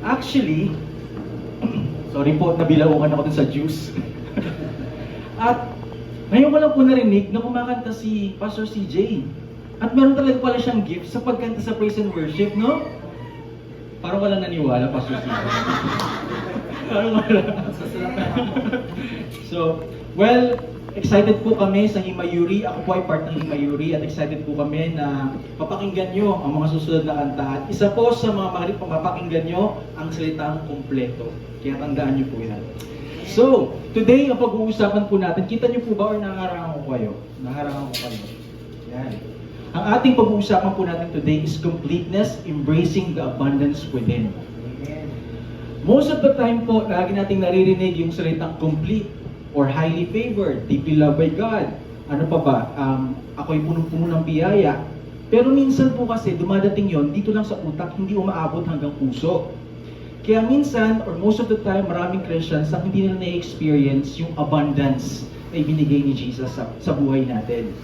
Actually, sorry po, nabilaukan ako dun sa juice. At ngayon ko lang po narinig na kumakanta si Pastor CJ. At meron talaga pala siyang gift sa pagkanta sa praise and worship, no? Parang walang naniwala, Pastor CJ. Parang wala. So, well, excited po kami sa Himayuri. Ako po ay part ng Himayuri at excited po kami na papakinggan nyo ang mga susunod na kanta. At isa po sa mga mapapakinggan nyo ang salitang kumpleto. Kaya tandaan nyo po yan. So, today ang pag-uusapan po natin, kita nyo po ba or naharangan ko kayo? Naharangan ko kayo. Yan. Ang ating pag-uusapan po natin today is completeness, embracing the abundance within. Most of the time po, lagi nating naririnig yung salitang complete or highly favored, deeply loved by God. Ano pa ba? Ako'y punong-puno ng biyaya. Pero minsan po kasi dumadating yon dito lang sa utak, hindi umaabot hanggang puso. Kaya minsan, or most of the time, maraming Christians ang hindi nila na-experience yung abundance na ibinigay ni Jesus sa buhay natin.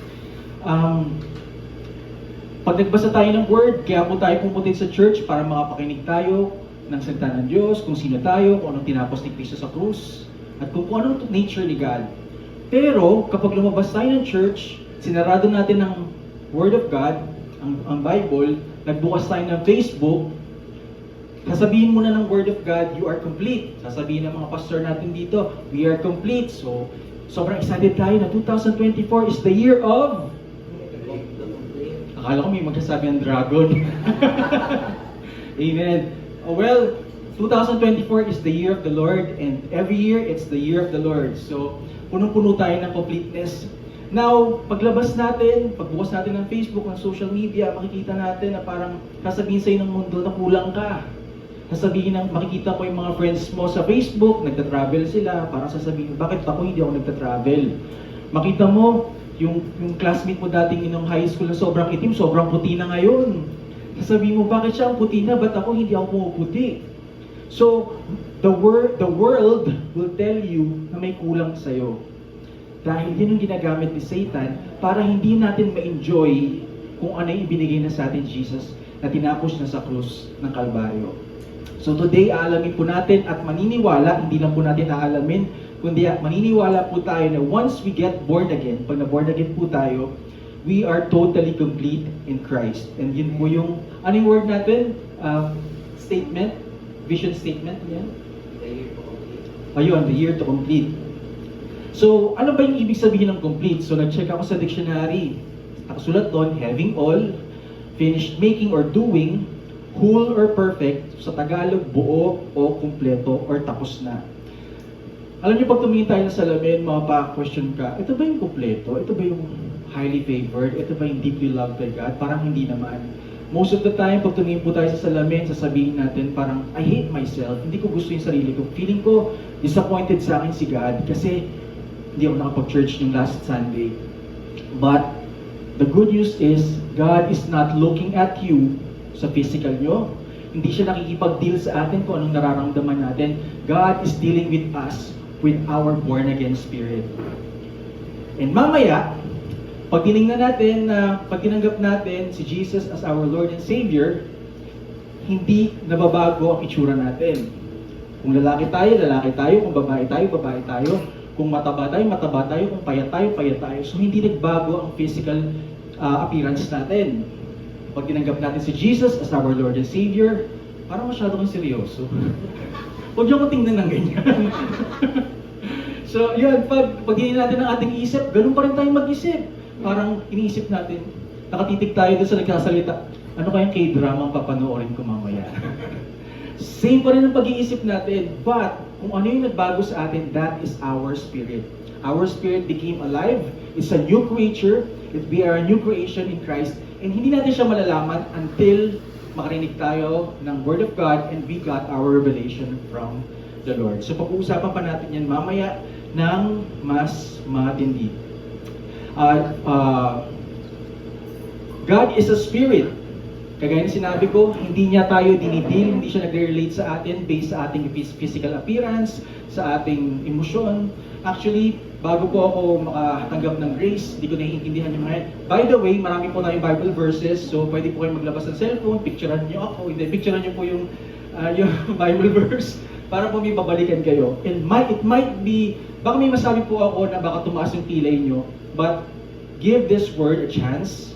Pag nagbasa tayo ng Word, kaya po tayo pumunta sa church para makapakinig tayo ng salita ng Diyos, kung sino tayo, kung anong tinapos ni Cristo sa krus, at kung anong nature ni God. Pero, kapag lumabas tayo ng church, sinarado natin ang Word of God, ang Bible, nagbukas tayo ng Facebook, sasabihin muna ng Word of God, you are complete. Sasabihin ng mga pastor natin dito, we are complete. So, sobrang excited tayo na 2024 is the year of... Akala ko may magsasabi ng dragon. Amen. Well, 2024 is the year of the Lord, and every year it's the year of the Lord. So, punong-puno tayo ng completeness. Now, paglabas natin, pagbukas natin ng Facebook, ng social media, makikita natin na parang sasabihin sa'yo ng mundo na kulang ka. Sasabihin makikita ko yung mga friends mo sa Facebook, nagta-travel sila, parang sasabihin, bakit ako hindi ako nagta-travel? Makita mo, yung classmate mo dating inong high school na sobrang itim, sobrang puti na ngayon. Sasabihin mo, bakit siya ang puti na, ba't ako hindi ako pumuputi? So, the world will tell you na may kulang sa'yo. Dahil yun yung ginagamit ni Satan para hindi natin ma-enjoy kung ano yung ibinigay na sa atin Jesus na tinapos na sa krus ng Kalbaryo. So today, aalamin po natin at maniniwala, hindi lang po natin aalamin, kundi maniniwala po tayo na once we get born again, pag na-born again po tayo, we are totally complete in Christ. And yun po yung, anong word natin? Statement? Vision statement? Yan? The year to complete. Ayun, the year to complete. So, ano ba yung ibig sabihin ng complete? So, nag-check ako sa dictionary. Nakasulat doon, having all, finished making or doing, whole or perfect, sa Tagalog, buo o kumpleto or tapos na. Alam niyo, pag tumingin tayo sa salamin, mapa-question ka, ito ba yung kumpleto? Ito ba yung highly favored? Ito ba yung deeply loved by God? Parang hindi naman. Most of the time, pag tumingin po tayo sa salamin, sasabihin natin parang, I hate myself. Hindi ko gusto yung sarili ko. Feeling ko, disappointed sa akin si God kasi hindi ako nakapag-church yung last Sunday. But, the good news is, God is not looking at you sa physical nyo. Hindi siya nakikipag-deal sa atin kung anong nararamdaman natin. God is dealing with us with our born-again spirit. And mamaya, pag tinignan natin, pag tinanggap natin si Jesus as our Lord and Savior, hindi nababago ang itsura natin. Kung lalaki tayo. Kung babae tayo. Kung mataba tayo. Kung payat tayo. So hindi nagbago ang physical appearance natin. Pag tinanggap natin si Jesus as our Lord and Savior, parang masyado kang seryoso. Huwag niyo akong tingnan ng ganyan. So, yun, pag tingnan natin ang ating isip, ganun pa rin tayong mag-isip. Parang iniisip natin, nakatitig tayo doon sa nagkasalita, ano kayang K-drama ang papanoorin ko mamaya? Same pa rin ang pag-iisip natin, but kung ano yung nagbago sa atin, that is our spirit. Our spirit became alive, it's a new creature, we are a new creation in Christ, and hindi natin siya malalaman until makarinig tayo ng Word of God and we got our revelation from the Lord. So pag-uusapan pa natin yan mamaya ng mas matindi. God is a spirit. Kagaya na sinabi ko, hindi niya tayo dinidil, hindi siya nagre-relate sa atin based sa ating physical appearance, sa ating emosyon. Actually, bago po ako makatanggap ng grace, hindi ko naiintindihan yung mga yan. By the way, marami po tayong Bible verses, so pwede po kayong maglabas ng cellphone, picturean niyo ako, hindi, picturean niyo po yung yung Bible verse para po may babalikan kayo. And it might be, baka may masabi po ako na baka tumaas yung kilay nyo, but give this word a chance.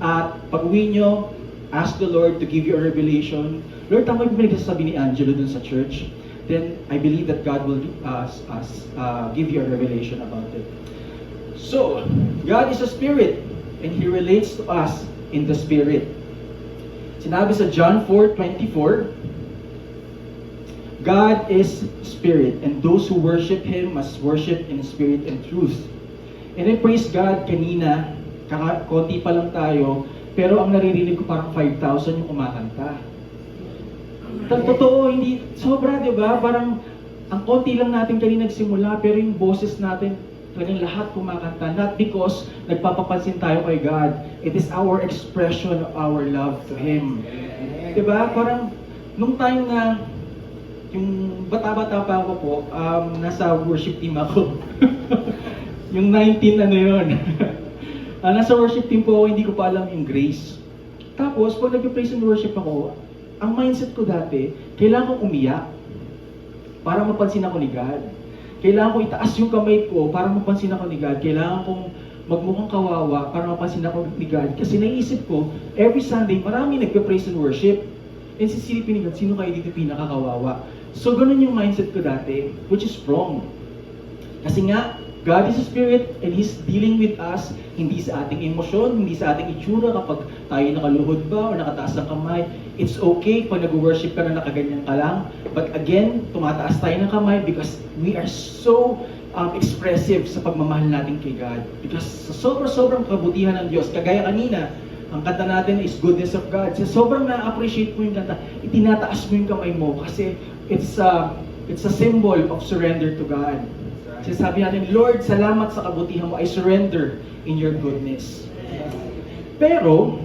At pag-uwi nyo, ask the Lord to give you a revelation. Lord, tama yung pinagsasabi ni Angelo dun sa church. Then I believe that God will give you a revelation about it. So, God is a spirit, and He relates to us in the spirit. Sinabi sa John 4:24, God is spirit, and those who worship Him must worship in spirit and truth. And I praise God kanina, konti pa lang tayo, pero ang naririnig ko parang 5,000 yung kumakanta. Totoo, hindi, sobra, di ba? Parang, ang konti lang natin kanina nagsimula, pero yung boses natin, talagang lahat kumakanta. Not because nagpapapansin tayo kay God. It is our expression of our love to Him. Di ba? Parang, nung time na, yung bata-bata pa ako po, nasa worship team ako. Yung 19 ano yun. Nasa worship team po ako, hindi ko pa alam yung grace. Tapos, pag nag-praise and worship ako, ang mindset ko dati, kailangan kong umiyak para mapansin ako ni God. Kailangan kong itaas yung kamay ko para mapansin ako ni God. Kailangan kong magmukhang kawawa para mapansin ako ni God. Kasi naisip ko, every Sunday, marami nagpe-praise and worship. And sisilipin ni God, sino kayo dito pinakakawawa? So, ganun yung mindset ko dati, which is wrong. Kasi nga, God is a spirit and He's dealing with us, hindi sa ating emosyon, hindi sa ating itsura kapag tayo nakaluhod ba o nakataas ng kamay. It's okay pag nag-worship ka na nakaganyan ka lang. But again, tumataas tayo ng kamay because we are so expressive sa pagmamahal natin kay God. Because sa sobrang kabutihan ng Diyos, kagaya kanina, ang kanta natin is Goodness of God. So, sobrang na-appreciate mo yung kanta, itinataas mo yung kamay mo kasi it's a symbol of surrender to God. Sabi natin, Lord, salamat sa kabutihan mo. I surrender in your goodness. Pero,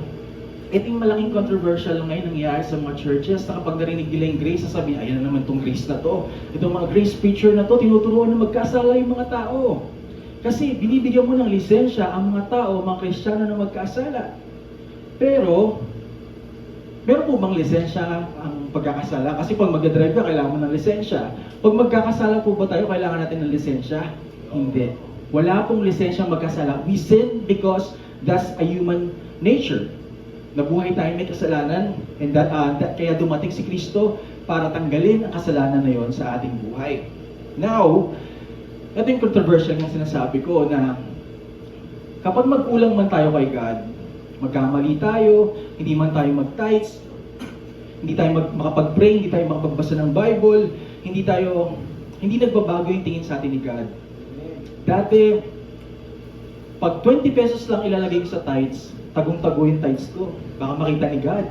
itong malaking controversial ngayon nangyayari sa mga churches na kapag narinig nila yung grace, sasabihin, ayan na naman itong grace na to. Itong mga grace preacher na to, tinuturuan na magkasala yung mga tao. Kasi binibigyan mo ng lisensya ang mga tao, mga Kristiyano na magkasala. Pero, meron po bang lisensya ang pagkakasala? Kasi pag mag-drive ka, kailangan mo ng lisensya. Pag magkakasala po ba tayo, kailangan natin ng lisensya? Hindi. Wala pong lisensya magkasala. We sin because that's a human nature. Nabuhay tayo may kasalanan, and kaya dumating si Kristo para tanggalin ang kasalanan na yon sa ating buhay. Now, ito yung controversial ng sinasabi ko na kapag magkulang man tayo kay God, magkamali tayo, hindi man tayo mag-tithes, hindi tayo makapag-pray, hindi tayo makapagbasa ng Bible, hindi nagbabago yung tingin sa atin ni God. Dati, pag 20 pesos lang ilalagay ko sa tithes, tagong-tago yung tithes ko. Baka makita ni God.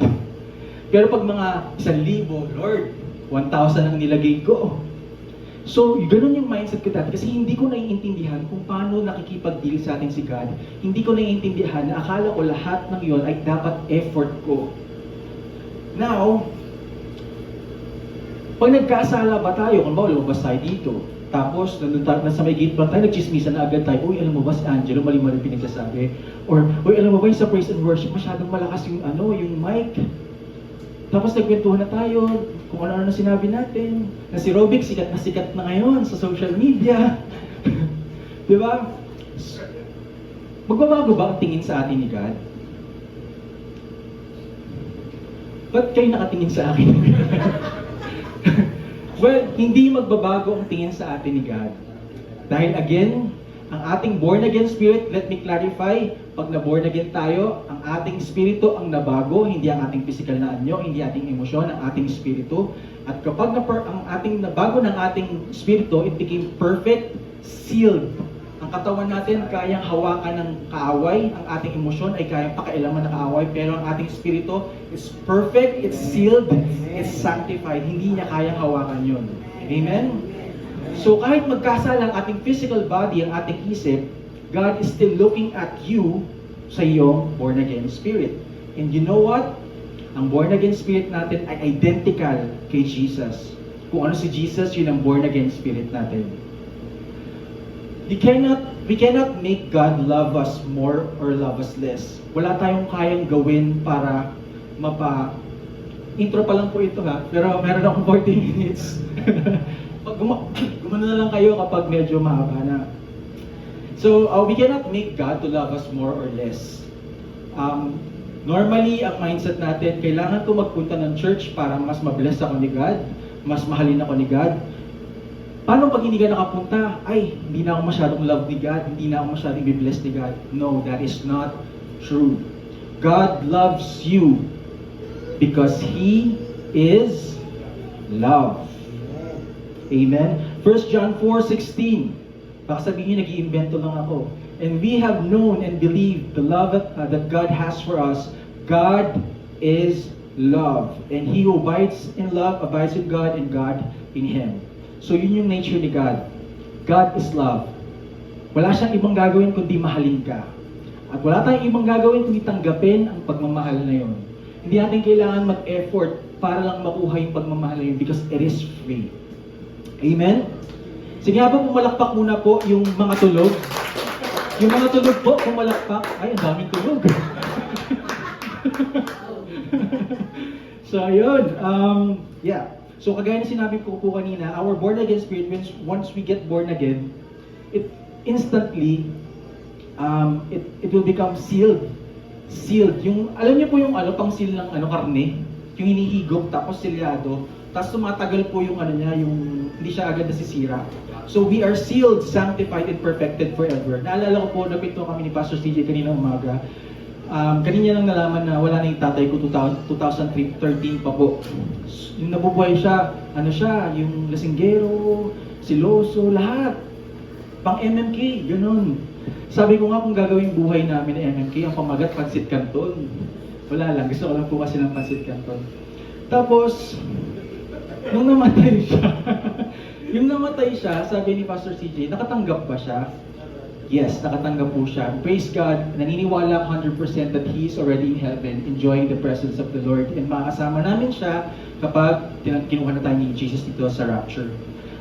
Pero pag mga 1,000, Lord, 1,000 ang nilagay ko. So, ganun yung mindset ko dati kasi hindi ko naiintindihan kung paano nakikipag-deal sa atin si God. Hindi ko naiintindihan na akala ko lahat ng yon ay dapat effort ko. Now, pag nagkasala ba tayo, kung ba lumabas tayo dito, tapos nasa may gate pa tayo, nagchismisan na agad tayo, uy, alam mo ba si Angelo, mali-mali pinagsasabi? Or, uy, alam mo ba yung sa praise and worship, masyadong malakas yung mic. Tapos nagkwentuhan na tayo, kung ano-ano sinabi natin. Na si Robic, sikat na ngayon sa social media. Di ba? Magbabago ba ang tingin sa atin ni God? Ba't kayo nakatingin sa akin? Well, hindi magbabago ang tingin sa atin ni God. Dahil again, ang ating born-again spirit, let me clarify, pag na-born again tayo, ang ating spirito ang nabago, hindi ang ating physical na anyo, hindi ating emosyon, ang ating spirito. At kapag ang ating nabago ng ating spirito, it became perfect, sealed. Ang katawan natin kayang hawakan ng kaaway, ang ating emosyon ay kayang pakailaman ng kaaway, pero ang ating spirito is perfect, it's sealed, it's sanctified. Hindi niya kayang hawakan yun. Amen? So kahit magkasala ang ating physical body, ang ating isip, God is still looking at you sa iyong born-again spirit. And you know what? Ang born-again spirit natin ay identical kay Jesus. Kung ano si Jesus, yun ang born-again spirit natin. We cannot make God love us more or love us less. Wala tayong kayang gawin para intro pa lang po ito ha, pero meron akong 40 minutes. Pag gumano na lang kayo kapag medyo mahaba na. So, we cannot make God to love us more or less. Normally, ang mindset natin, kailangan ko magpunta ng church para mas mabless ako ni God, mas mahalin ako ni God. Paano pag hindi ka nakapunta? Ay, hindi na ako masyadong love ni God, hindi na ako masyadong be-blessed ni God. No, that is not true. God loves you because He is love. Amen? 1 John 4:16. Baka sabihin nyo, nag-iimbento lang ako. And we have known and believed the love that God has for us. God is love. And he who abides in love abides in God and God in Him. So yun yung nature ni God. God is love. Wala siyang ibang gagawin kundi mahalin ka. At wala tayong ibang gagawin kundi tanggapin ang pagmamahal na yun. Hindi natin kailangan mag-effort para lang makuha yung pagmamahal na yun because it is free. Amen? Sige nga po, pumalakpak muna po yung mga tulog. Yung mga tulog po, pumalakpak. Ay, ang daming tulog. So, yun. Yeah. So, kagaya na sinabi ko po kanina, our born again spirit, once we get born again, it instantly, it will become sealed. Sealed. Yung, alam niyo po yung pang seal ng karne? Yung hinihigop, tapos silyado. Tapos tumatagal po yung niya, yung hindi siya agad nasisira. So we are sealed, sanctified, and perfected forever. Naalala ko po, napito kami ni Pastor CJ kanina umaga. Kanina lang nalaman na wala na yung tatay ko 2013 pa po. Yung nabubuhay siya, yung lasinggero, siloso, lahat. Pang MMK, ganun. Sabi ko nga kung gagawing buhay namin ng MMK, ang pamagat, Pansit Canton. Wala lang, gusto ko lang po kasi ng Pansit Canton. Tapos, nung namatay siya, sabi ni Pastor CJ, nakatanggap ba siya? Yes, nakatanggap po siya. Praise God, naniniwala 100% that He is already in heaven, enjoying the presence of the Lord. And makakasama namin siya kapag kinuha na tayo ni Jesus dito sa rapture.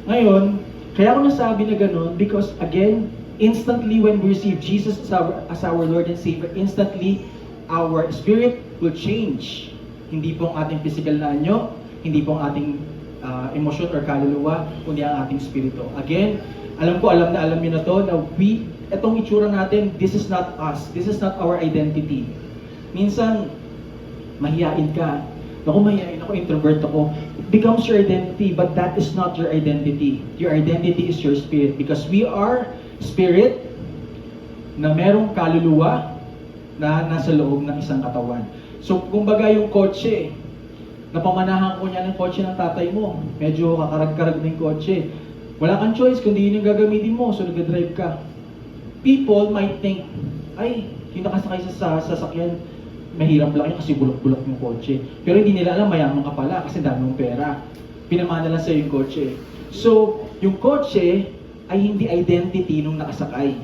Ngayon, kaya ako nasabi na ganun because again, instantly when we receive Jesus as our Lord and Savior, instantly our spirit will change. Hindi po ang ating physical na anyo, hindi po ang ating emosyon or kaluluwa, kundi ang ating spirito. Again, alam na alam niyo na to, na itong itsura natin, this is not us. This is not our identity. Minsan, mahiyain ka. Ako mahiyain ako, introvert ako. It becomes your identity, but that is not your identity. Your identity is your spirit. Because we are spirit na merong kaluluwa na nasa loob ng isang katawan. So, kumbaga yung kotse, napamanahan ko niya ng kotse ng tatay mo. Medyo kakarag-karag na yung kotse. Wala kang choice kundi yun yung gagamitin mo, so nag-drive ka. People might think, ay, yung nakasakay sa sasakyan, mahirap lang yun kasi bulok-bulok yung kotse. Pero hindi nila alam, mayaman ka pala kasi dami mong pera. Pinamana lang sa'yo yung kotse. So, yung kotse ay hindi identity nung nakasakay.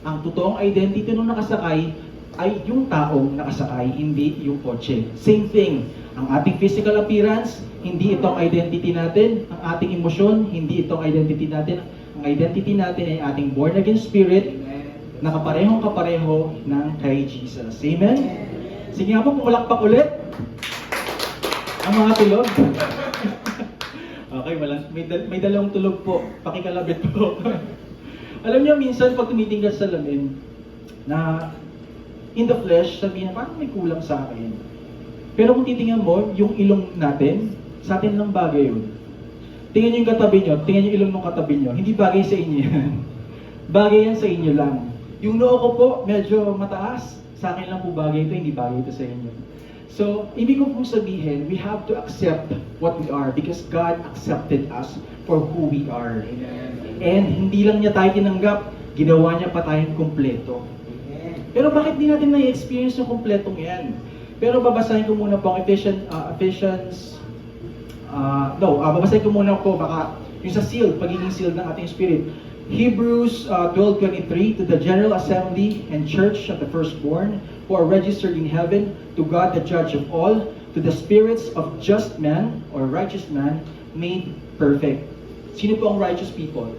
Ang totoong identity nung nakasakay ay yung taong nakasakay, hindi yung kotse. Same thing. Ang ating physical appearance, hindi itong identity natin. Ang ating emosyon, hindi itong identity natin. Ang identity natin ay ating born again spirit na kaparehong-kapareho ng kay Jesus. Amen? Sige nga po, pumalakpak ulit. Ang mga tulog. Okay, may dalawang tulog po. Pakikalabit po. Alam niyo, minsan pag tumitinggal sa lamin, na in the flesh, sabihin, parang may kulang sa akin. Pero kung titingnan mo, yung ilong natin, sa atin lang bagay yun. Tingnan nyo yung katabi nyo, tingnan nyo yung ilong ng katabi nyo, hindi bagay sa inyo yan. Bagay yan sa inyo lang. Yung noo ko po, medyo mataas, sa akin lang po bagay ito, hindi bagay ito sa inyo. So, ibig ko pong sabihin, we have to accept what we are because God accepted us for who we are. And hindi lang niya tayo tinanggap, ginawa niya pa tayong kumpleto. Pero bakit di natin na-experience yung kumpletong yan? Pero babasahin ko muna po ang babasahin ko muna po baka yung sa seal, pagiging seal ng ating spirit. Hebrews 12:23, to the general assembly and church of the firstborn who are registered in heaven, to God the judge of all, to the spirits of just men or righteous man made perfect. Sino po ang righteous people?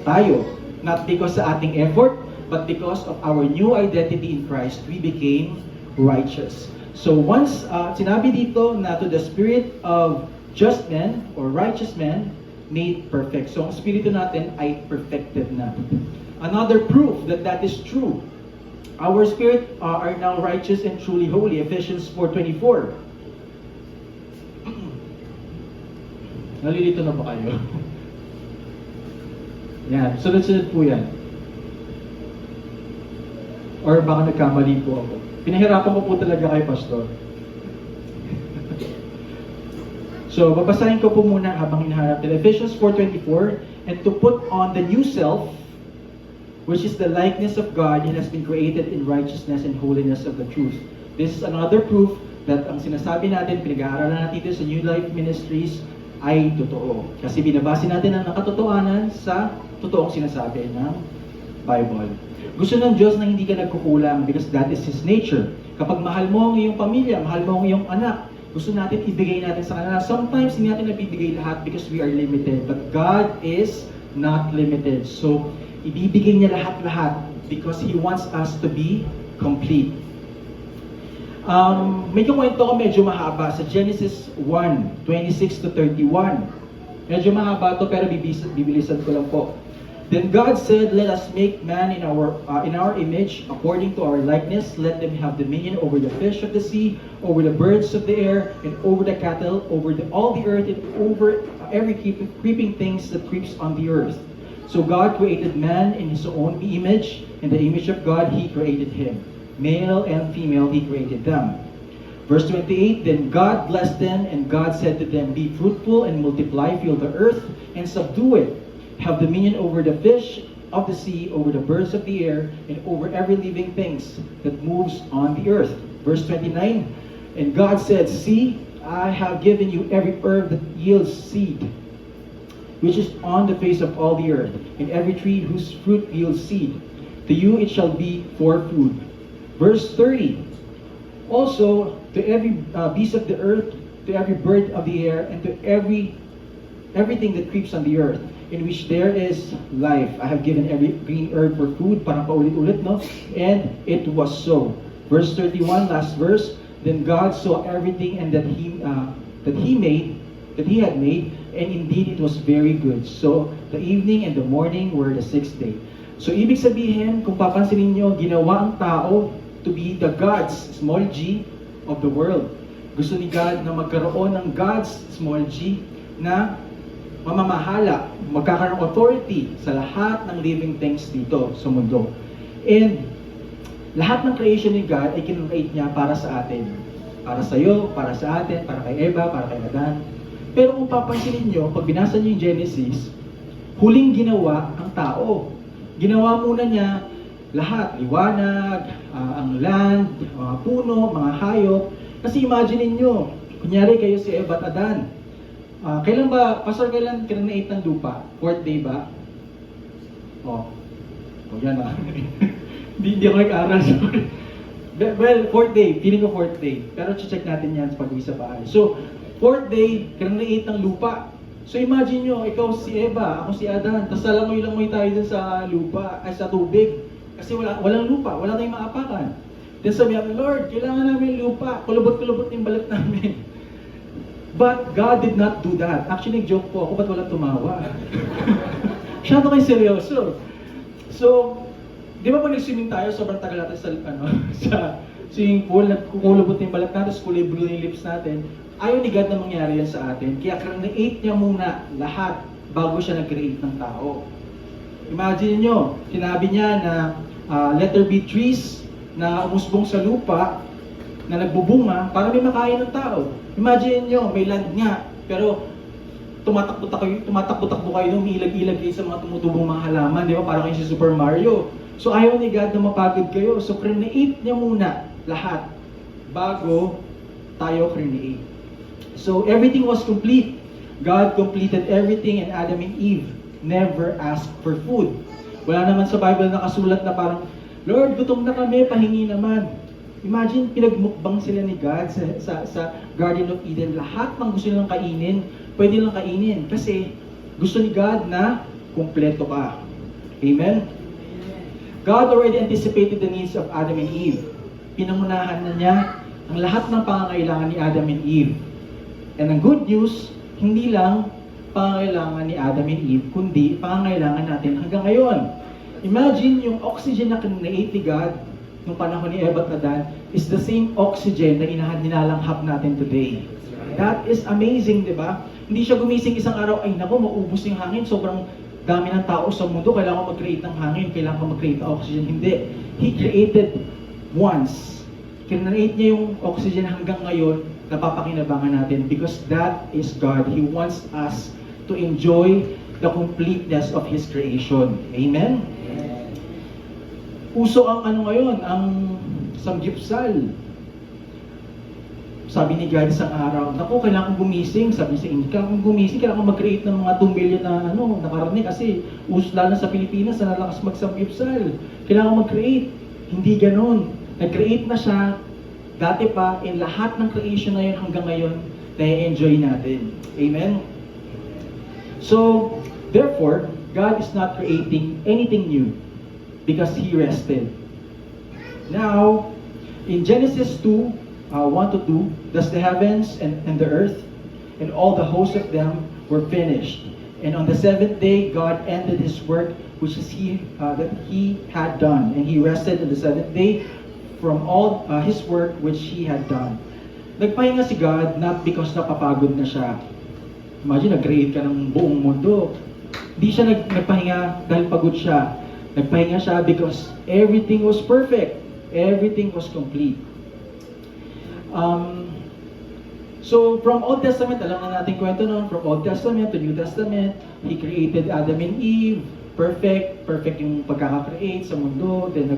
Tayo. Not because sa ating effort, but because of our new identity in Christ, we became righteous. So once sinabi dito na to the spirit of just men or righteous men made perfect. So ang spirito natin ay perfected na. Another proof that that is true. Our spirit are now righteous and truly holy. Ephesians 4:24. Nalilito na ba kayo? Yan, sunod-sunod po yan. Or baka nagkamali po ako. Pinahirapan ko po talaga kay Pastor. So, babasahin ko po muna habang hinahanap nila. Ephesians 4:24, and to put on the new self, which is the likeness of God and has been created in righteousness and holiness of the truth. This is another proof that ang sinasabi natin, pinag-aaralan natin dito sa New Life Ministries, ay totoo. Kasi binabase natin ang nakatotohanan sa totoong sinasabi ng Bible. Gusto ng Diyos na hindi ka nagkukulang because that is His nature. Kapag mahal mo ang iyong pamilya, mahal mo ang iyong anak, gusto natin ibigay natin sa kanila. Sometimes hindi natin nabibigay lahat because we are limited. But God is not limited. So, ibibigay niya lahat-lahat because He wants us to be complete. May kukwento ko medyo mahaba sa Genesis 1:26-31. Medyo mahaba to pero bibilisan ko lang po. Then God said, "Let us make man in our image, according to our likeness. Let them have dominion over the fish of the sea, over the birds of the air, and over the cattle, over all the earth, and over every creeping things that creeps on the earth." So God created man in His own image. In the image of God, He created him. Male and female, He created them. Verse 28, then God blessed them, and God said to them, "Be fruitful and multiply, fill the earth, and subdue it. Have dominion over the fish of the sea, over the birds of the air, and over every living things that moves on the earth." Verse 29, and God said, "See, I have given you every herb that yields seed, which is on the face of all the earth, and every tree whose fruit yields seed. To you it shall be for food." Verse 30, also to every beast of the earth, to every bird of the air, and to everything that creeps on the earth, in which there is life, I have given every green herb for food. Parang paulit-ulit, no? And it was so. Verse 31, last verse, then God saw everything and that He had made, and indeed it was very good. So the evening and the morning were the sixth day. So ibig sabihin, kung papansinin nyo, ginawa ang tao to be the gods, small g, of the world. Gusto ni God na magkaroon ng gods, small g, na mamamahala, magkakaroon authority sa lahat ng living things dito sa mundo. And lahat ng creation ni God ay kinreate niya para sa atin. Para sa iyo, para sa atin, para kay Eva, para kay Adan. Pero kung papansinin nyo, pag binasa nyo yung Genesis, huling ginawa ang tao. Ginawa muna niya lahat, liwanag, ang land, mga puno, mga hayop. Kasi imagine niyo, kunyari kayo si Eva at Adan. Kailan ba, Pastor, kailan kinreate ng lupa? Fourth day ba? Yan Hindi ako nag-aral, sorry. Well, fourth day, feeling ko fourth day. Pero check natin yan sa pag-uwi sa bahay. So, fourth day, kinreate ng lupa. So imagine nyo, ikaw si Eva, ako si Adan, tapos langoy-langoy tayo dun sa lupa, ay sa tubig. Kasi walang lupa, wala tayong maapakan. Then sabi namin, Lord, kailangan namin lupa, kulubot-kulubot yung balat namin. But God did not do that. Actually, nag-joke po ako, ba't walang tumawa? Masyado kayo seryoso. So, di ba pag nag-swimming tayo, sobrang tagal natin sa swimming pool, nagkukulubot yung balat natin, kulay blue yung lips natin. Ayaw ni God na mangyari yan sa atin. Kaya create niya muna lahat bago siya nag-create ng tao. Imagine nyo, sinabi niya na let there be trees na umusbong sa lupa na nagbubunga para may makain ng tao. Imagine nyo, may land nga, pero tumatakbo-takbo kayo, umiilag-ilag kayo sa mga tumutubong mga halaman, di ba? Parang kayo si Super Mario. So ayaw ni God na mapagod kayo. So create niya muna lahat bago tayo create. So everything was complete. God completed everything, and Adam and Eve never asked for food. Wala naman sa Bible nakasulat na parang, Lord, gutom na kami, pahingi naman. Imagine, pinagmukbang sila ni God sa Garden of Eden. Lahat ng gusto nilang kainin, pwede nilang kainin. Kasi gusto ni God na kumpleto ka. Amen? God already anticipated the needs of Adam and Eve. Pinangunahan na niya ang lahat ng pangangailangan ni Adam and Eve. And ang good news, hindi lang pangangailangan ni Adam and Eve, kundi pangangailangan natin hanggang ngayon. Imagine yung oxygen na kinreate ni God nung panahon ni Eva at Adan is the same oxygen na nilalanghap natin today. That is amazing, di ba? Hindi siya gumising isang araw, ay nako, maubos yung hangin, sobrang dami ng tao sa mundo, kailangan ko mag-create ng hangin, kailangan ko mag-create ng oxygen. Hindi. He created once. Kinreate niya yung oxygen hanggang ngayon, napapakinabangan natin because that is God. He wants us to enjoy the completeness of His creation. Amen? Uso ang ano ngayon, ang samgyupsal. Sabi ni God isang araw, naku, kailangan kong gumising. Sabi niya, hindi kailangan kong gumising, kailangan kong mag-create ng mga 2 million na karne kasi lalo sa Pilipinas na nalakas mag-samgyupsal. Kailangan mag-create. Hindi ganon. Nag-create na siya, dati pa, in lahat ng creation na yun hanggang ngayon, na-enjoy natin. Amen? So, therefore, God is not creating anything new because He rested. Now, in Genesis 2, 1 to 2, thus the heavens and the earth and all the hosts of them were finished. And on the seventh day, God ended His work which is that He had done. And He rested on the seventh day from all His work which He had done. Nagpahinga si God not because napapagod na siya. Imagine, nag-create ka ng buong mundo. Hindi siya nagpahinga dahil pagod siya. Nagpahinga siya because everything was perfect. Everything was complete. So from Old Testament, alam na natin kwento noon, from Old Testament to New Testament, He created Adam and Eve, perfect yung pagkaka-create sa mundo, then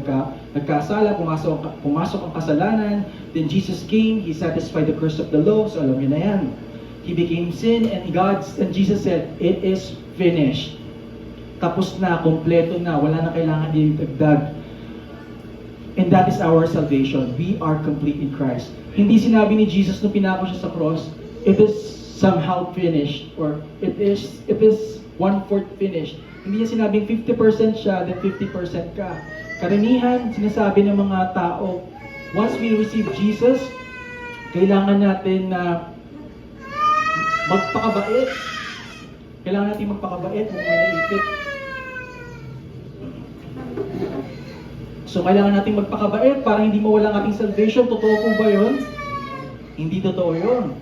nagkasala, pumasok ang kasalanan, then Jesus came, He satisfied the curse of the law, so alam niyo na yan. He became sin, and Jesus said, it is finished. Tapos na, kompleto na, wala na kailangan idagdag. And that is our salvation. We are complete in Christ. Hindi sinabi ni Jesus nung pinako siya sa cross, it is somehow finished, or it is 1/4 finished. Hindi niya sinabing 50% siya, then 50% ka. Karamihan, sinasabi ng mga tao, once we receive Jesus, kailangan natin na magpakabait. Kailangan natin magpakabait kung may naipit. So, kailangan natin magpakabait para hindi mawala ang ating salvation. Totoo po ba yun? Hindi totoo yun.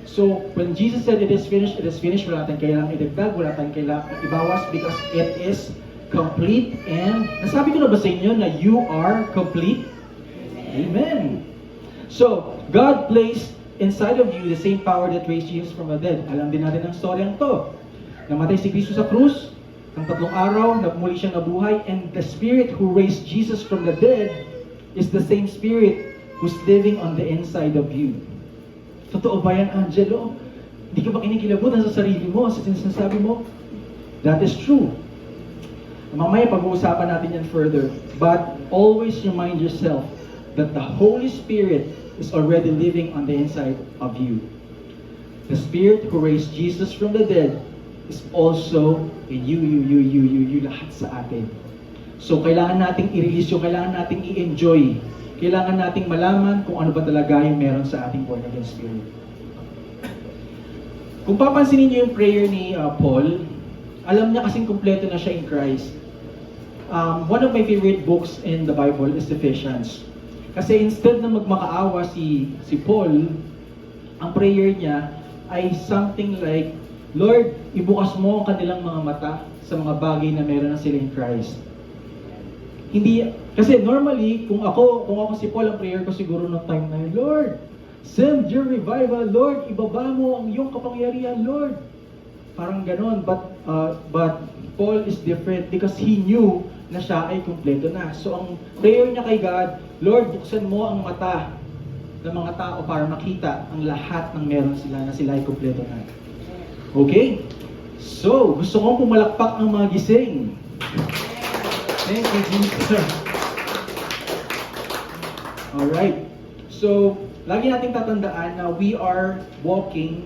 So, when Jesus said, it is finished, wala tayong kailangan idagdag, wala tayong kailangan ibawas because it is complete. And, nasabi ko na ba sa inyo na you are complete? Amen. So, God placed inside of you the same power that raised Jesus from the dead. Alam din natin ang storyang to. Namatay si Kristo sa krus, ng 3 araw, muli siyang nabuhay, and the Spirit who raised Jesus from the dead is the same Spirit who's living on the inside of you. Totoo ba yan, Angelo? Hindi ka ba kinikilabutan sa sarili mo, sa sinasabi mo? That is true. Mamaya pag-uusapan natin yan further. But always remind yourself that the Holy Spirit is already living on the inside of you. The Spirit who raised Jesus from the dead is also in you, lahat sa atin. So, kailangan nating i-release yung, kailangan nating i-enjoy. Kailangan nating malaman kung ano ba talaga yung meron sa ating born again spirit. Kung papansinin niyo yung prayer ni Paul, alam niya kasing kumpleto na siya in Christ. One of my favorite books in the Bible is Ephesians. Kasi instead na magmakaawa si Paul, ang prayer niya ay something like, Lord, ibukas mo ang kanilang mga mata sa mga bagay na meron na sila in Christ. Hindi, kasi normally, kung ako si Paul, ang prayer ko siguro ng time na yun, Lord, send your revival, Lord, ibaba mo ang iyong kapangyarihan, Lord. Parang ganon, but Paul is different because he knew na siya ay kumpleto na. So ang prayer niya kay God, Lord, buksan mo ang mata ng mga tao para makita ang lahat ng meron sila na sila ay kumpleto na. Okay? So, gusto kong pumalakpak ang mga gising. Thank you, Jesus. Alright. So, lagi nating tatandaan na we are walking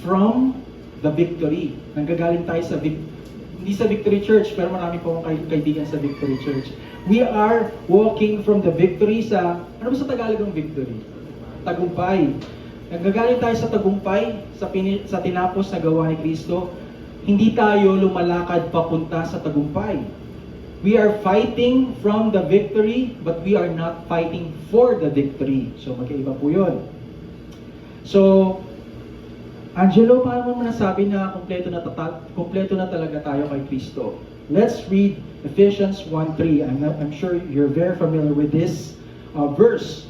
from the victory. Nanggagaling tayo sa hindi sa Victory Church, pero marami po akong kaibigan sa Victory Church. We are walking from the victory sa, ano ba sa Tagalog ang victory? tagumpay. Nagagaling tayo sa tagumpay, sa tinapos na gawa ni Kristo, hindi tayo lumalakad papunta sa tagumpay. We are fighting from the victory, but we are not fighting for the victory. So magkaiba po yun. So, Angelo, paano mo nasabi na kompleto na talaga tayo kay Kristo? Let's read Ephesians 1:3. I'm sure you're very familiar with this verse.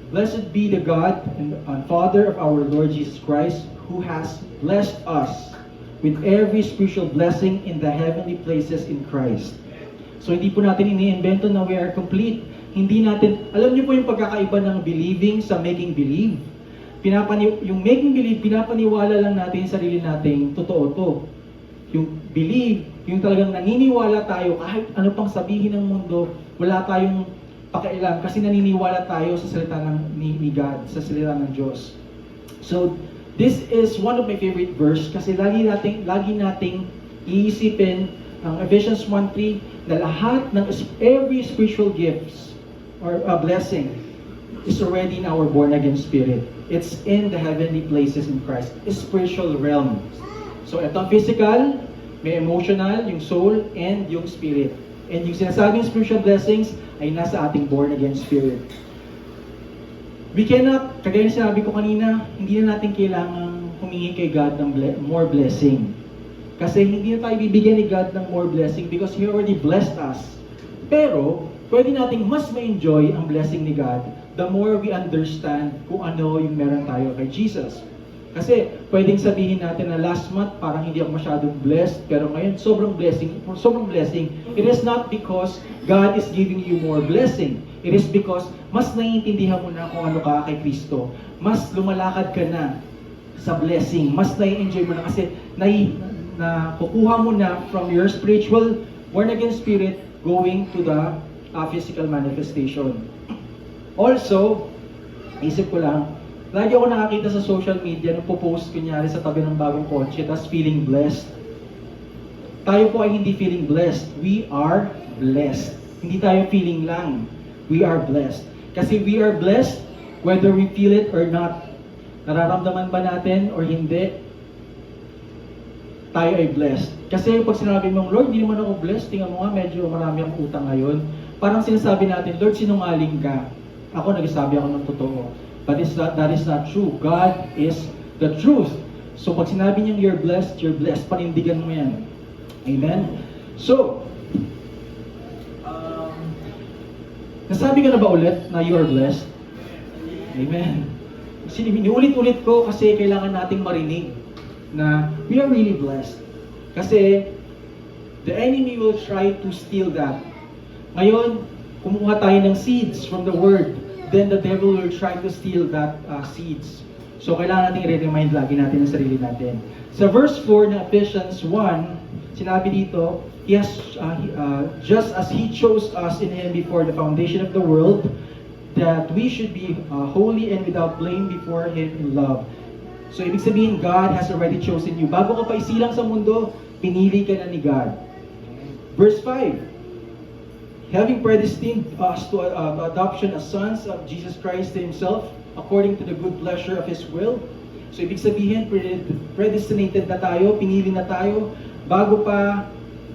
Blessed be the God and Father of our Lord Jesus Christ, who has blessed us with every spiritual blessing in the heavenly places in Christ. So hindi po natin iniimbento na we are complete. Hindi natin, alam niyo po yung pagkakaiba ng believing sa making believe. Yung making believe, pinapaniwala lang natin sa sarili nating totoo to. Yung believe, yung talagang naniniwala tayo kahit ano pang sabihin ng mundo, wala tayong pakialam kasi naniniwala tayo sa salita ni God, sa salita ng Diyos. So, this is one of my favorite verse kasi lagi nating iisipin ang Ephesians 1:3 na lahat ng every spiritual gifts or blessing is already in our born again spirit. It's in the heavenly places in Christ. It's spiritual realm. So ito ang physical, may emotional, yung soul, and yung spirit. And yung sinasabing spiritual blessings ay nasa ating born again spirit. We cannot, kagaya na sinabi ko kanina, hindi na natin kailangang humingi kay God ng more blessing. Kasi hindi na tayo bibigyan ni God ng more blessing because He already blessed us. Pero, pwede nating mas ma-enjoy ang blessing ni God the more we understand kung ano yung meron tayo kay Jesus. Kasi, pwedeng sabihin natin na last month, parang hindi ako masyadong blessed, pero ngayon, sobrang blessing. It is not because God is giving you more blessing. It is because mas naiintindihan mo na kung ano ka kay Kristo. Mas lumalakad ka na sa blessing. Mas nai-enjoy mo na kasi kukuha mo na from your spiritual born again spirit going to the physical manifestation. Also, isip ko lang, lagi ako nakakita sa social media nung po-post kunyari sa tabi ng bagong kotse tapos feeling blessed. Tayo po ay hindi feeling blessed. We are blessed. Hindi tayo feeling lang. We are blessed. Kasi we are blessed whether we feel it or not. Nararamdaman ba natin or hindi, tayo ay blessed. Kasi pag sinabi mong, Lord, hindi naman ako blessed, tingnan mo nga, medyo marami akong utang ngayon. Parang sinasabi natin, Lord, sinungaling ka. Ako, nagsasabi ako ng totoo. But that is not true. God is the truth. So pag sinabi niyang you're blessed, panindigan mo yan. Amen? So, nasabi ka na ba ulit na you are blessed? Amen. Inulit-ulit ko kasi kailangan nating marinig na we are really blessed. Kasi the enemy will try to steal that. Ngayon, kumuha tayo ng seeds from the word, then the devil will try to steal that seeds. So kailangan nating i-remind lagi natin ang sarili natin. Sa verse 4 ng Ephesians 1, sinabi dito, just as He chose us in Him before the foundation of the world, that we should be holy and without blame before Him in love. So ibig sabihin, God has already chosen you. Bago ka pa isilang sa mundo, pinili ka na ni God. Verse 5, having predestined us to adoption as sons of Jesus Christ to Himself, according to the good pleasure of His will. So ibig sabihin, predestinated na tayo, pinili na tayo, bago pa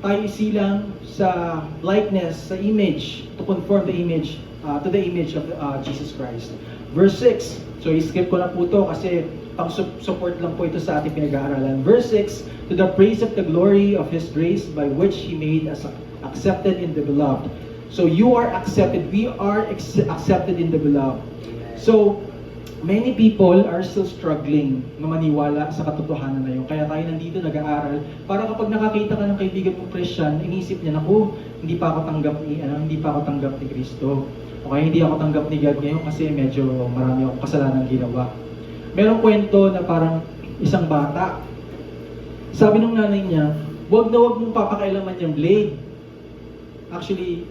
tayo isilang sa likeness, sa image, to conform the image, to the image of Jesus Christ. Verse 6, so i-skip ko na po ito kasi pang-support lang po ito sa ating pinag-aaralan. Verse 6, to the praise of the glory of His grace by which He made us accepted in the beloved. So you are accepted, we are accepted in the beloved. So, many people are still struggling na maniwala sa katotohanan na yun. Kaya tayo nandito nag-aaral para kapag nakakita ka ng kaibigan mong Christian, inisip niya, naku, hindi pa ako tanggap ni Kristo. O kaya hindi ako tanggap ni God ngayon kasi medyo marami akong kasalanan ginawa. Merong kwento na parang isang bata. Sabi ng nanay niya, wag mong papakailaman yung blade. Actually,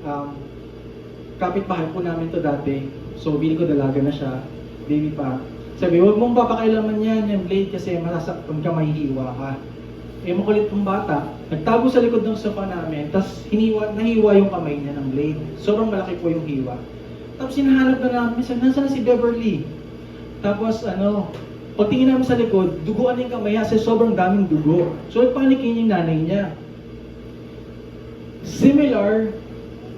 kapitbahay po namin to dati. So, bili ko dalaga na siya. Baby pa. Sabi, wag mong papakailaman yan yung blade kasi masasaktan ka, mahihiwa ka. Eh, makulit pong bata. Nagtago sa likod ng sofa namin, tapos nahiwa yung kamay niya ng blade. Sobrang malaki po yung hiwa. Tapos hinahanap na namin, nasaan na si Beverly? Tapos pagtingin namin sa likod, duguan yung kamay kasi sobrang daming dugo. So nagpanikin yung nanay niya. Similar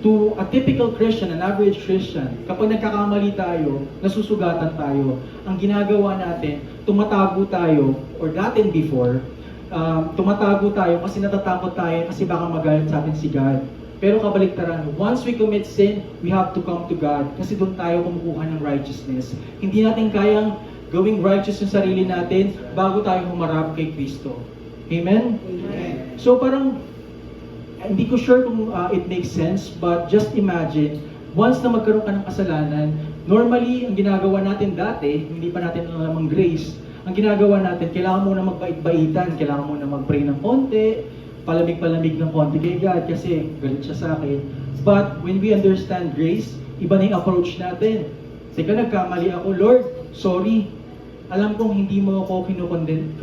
to a typical Christian, an average Christian, kapag nagkakamali tayo, nasusugatan tayo, ang ginagawa natin, tumatago tayo, or that and before, tumatago tayo kasi natatakot tayo kasi baka magalit sa atin si God. Pero kabaliktaran, once we commit sin, we have to come to God kasi doon tayo kumukuha ng righteousness. Hindi natin kayang gawing righteous yung sarili natin bago tayo humarap kay Kristo. Amen? Amen. So parang, hindi ko sure kung it makes sense, but just imagine, once na magkaroon ka ng kasalanan, normally, ang ginagawa natin dati, hindi pa natin alam ang grace, ang ginagawa natin, kailangan muna magbait-baitan, kailangan muna mag-pray ng konti, palamig-palamig ng konti kay God, kasi galit siya sa akin. But when we understand grace, iba na yung approach natin. Teka, nagkamali ako, Lord, sorry. Alam kong hindi mo ako kinokondem.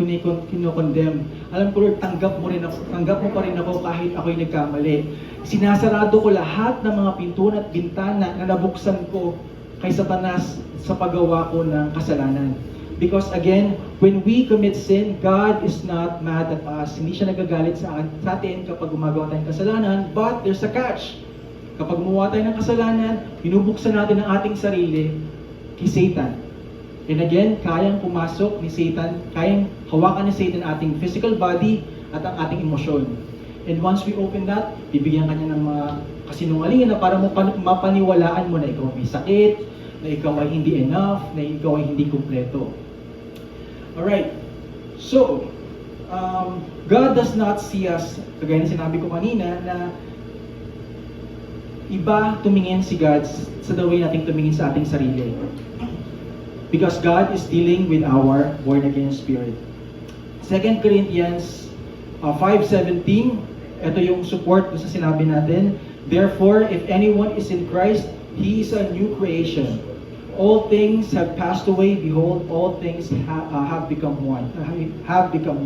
Alam ko, Lord, tanggap mo pa rin ako kahit ako'y nagkamali. Sinasarado ko lahat ng mga pintuan at bintana na nabuksan ko kay Satanas sa paggawa ko ng kasalanan. Because again, when we commit sin, God is not mad at us. Hindi siya nagagalit sa atin kapag gumagawa tayo ng kasalanan, but there's a catch. Kapag gumawa tayo ng kasalanan, binubuksan natin ang ating sarili kay Satan. And again, kayang pumasok ni Satan, kayang hawakan ni Satan ating physical body at ang ating emosyon. And once we open that, bibigyan kanya ng mga kasinungalingan na para mapaniwalaan mo na ikaw may sakit, na ikaw ay hindi enough, na ikaw ay hindi kumpleto. Alright, so, God does not see us, kagaya na sinabi ko kanina, na iba tumingin si God sa the way nating tumingin sa ating sarili. Because God is dealing with our born-again spirit. 2 Corinthians 5:17, ito yung support sa sinabi natin. Therefore, if anyone is in Christ, he is a new creation. All things have passed away. Behold, all things have become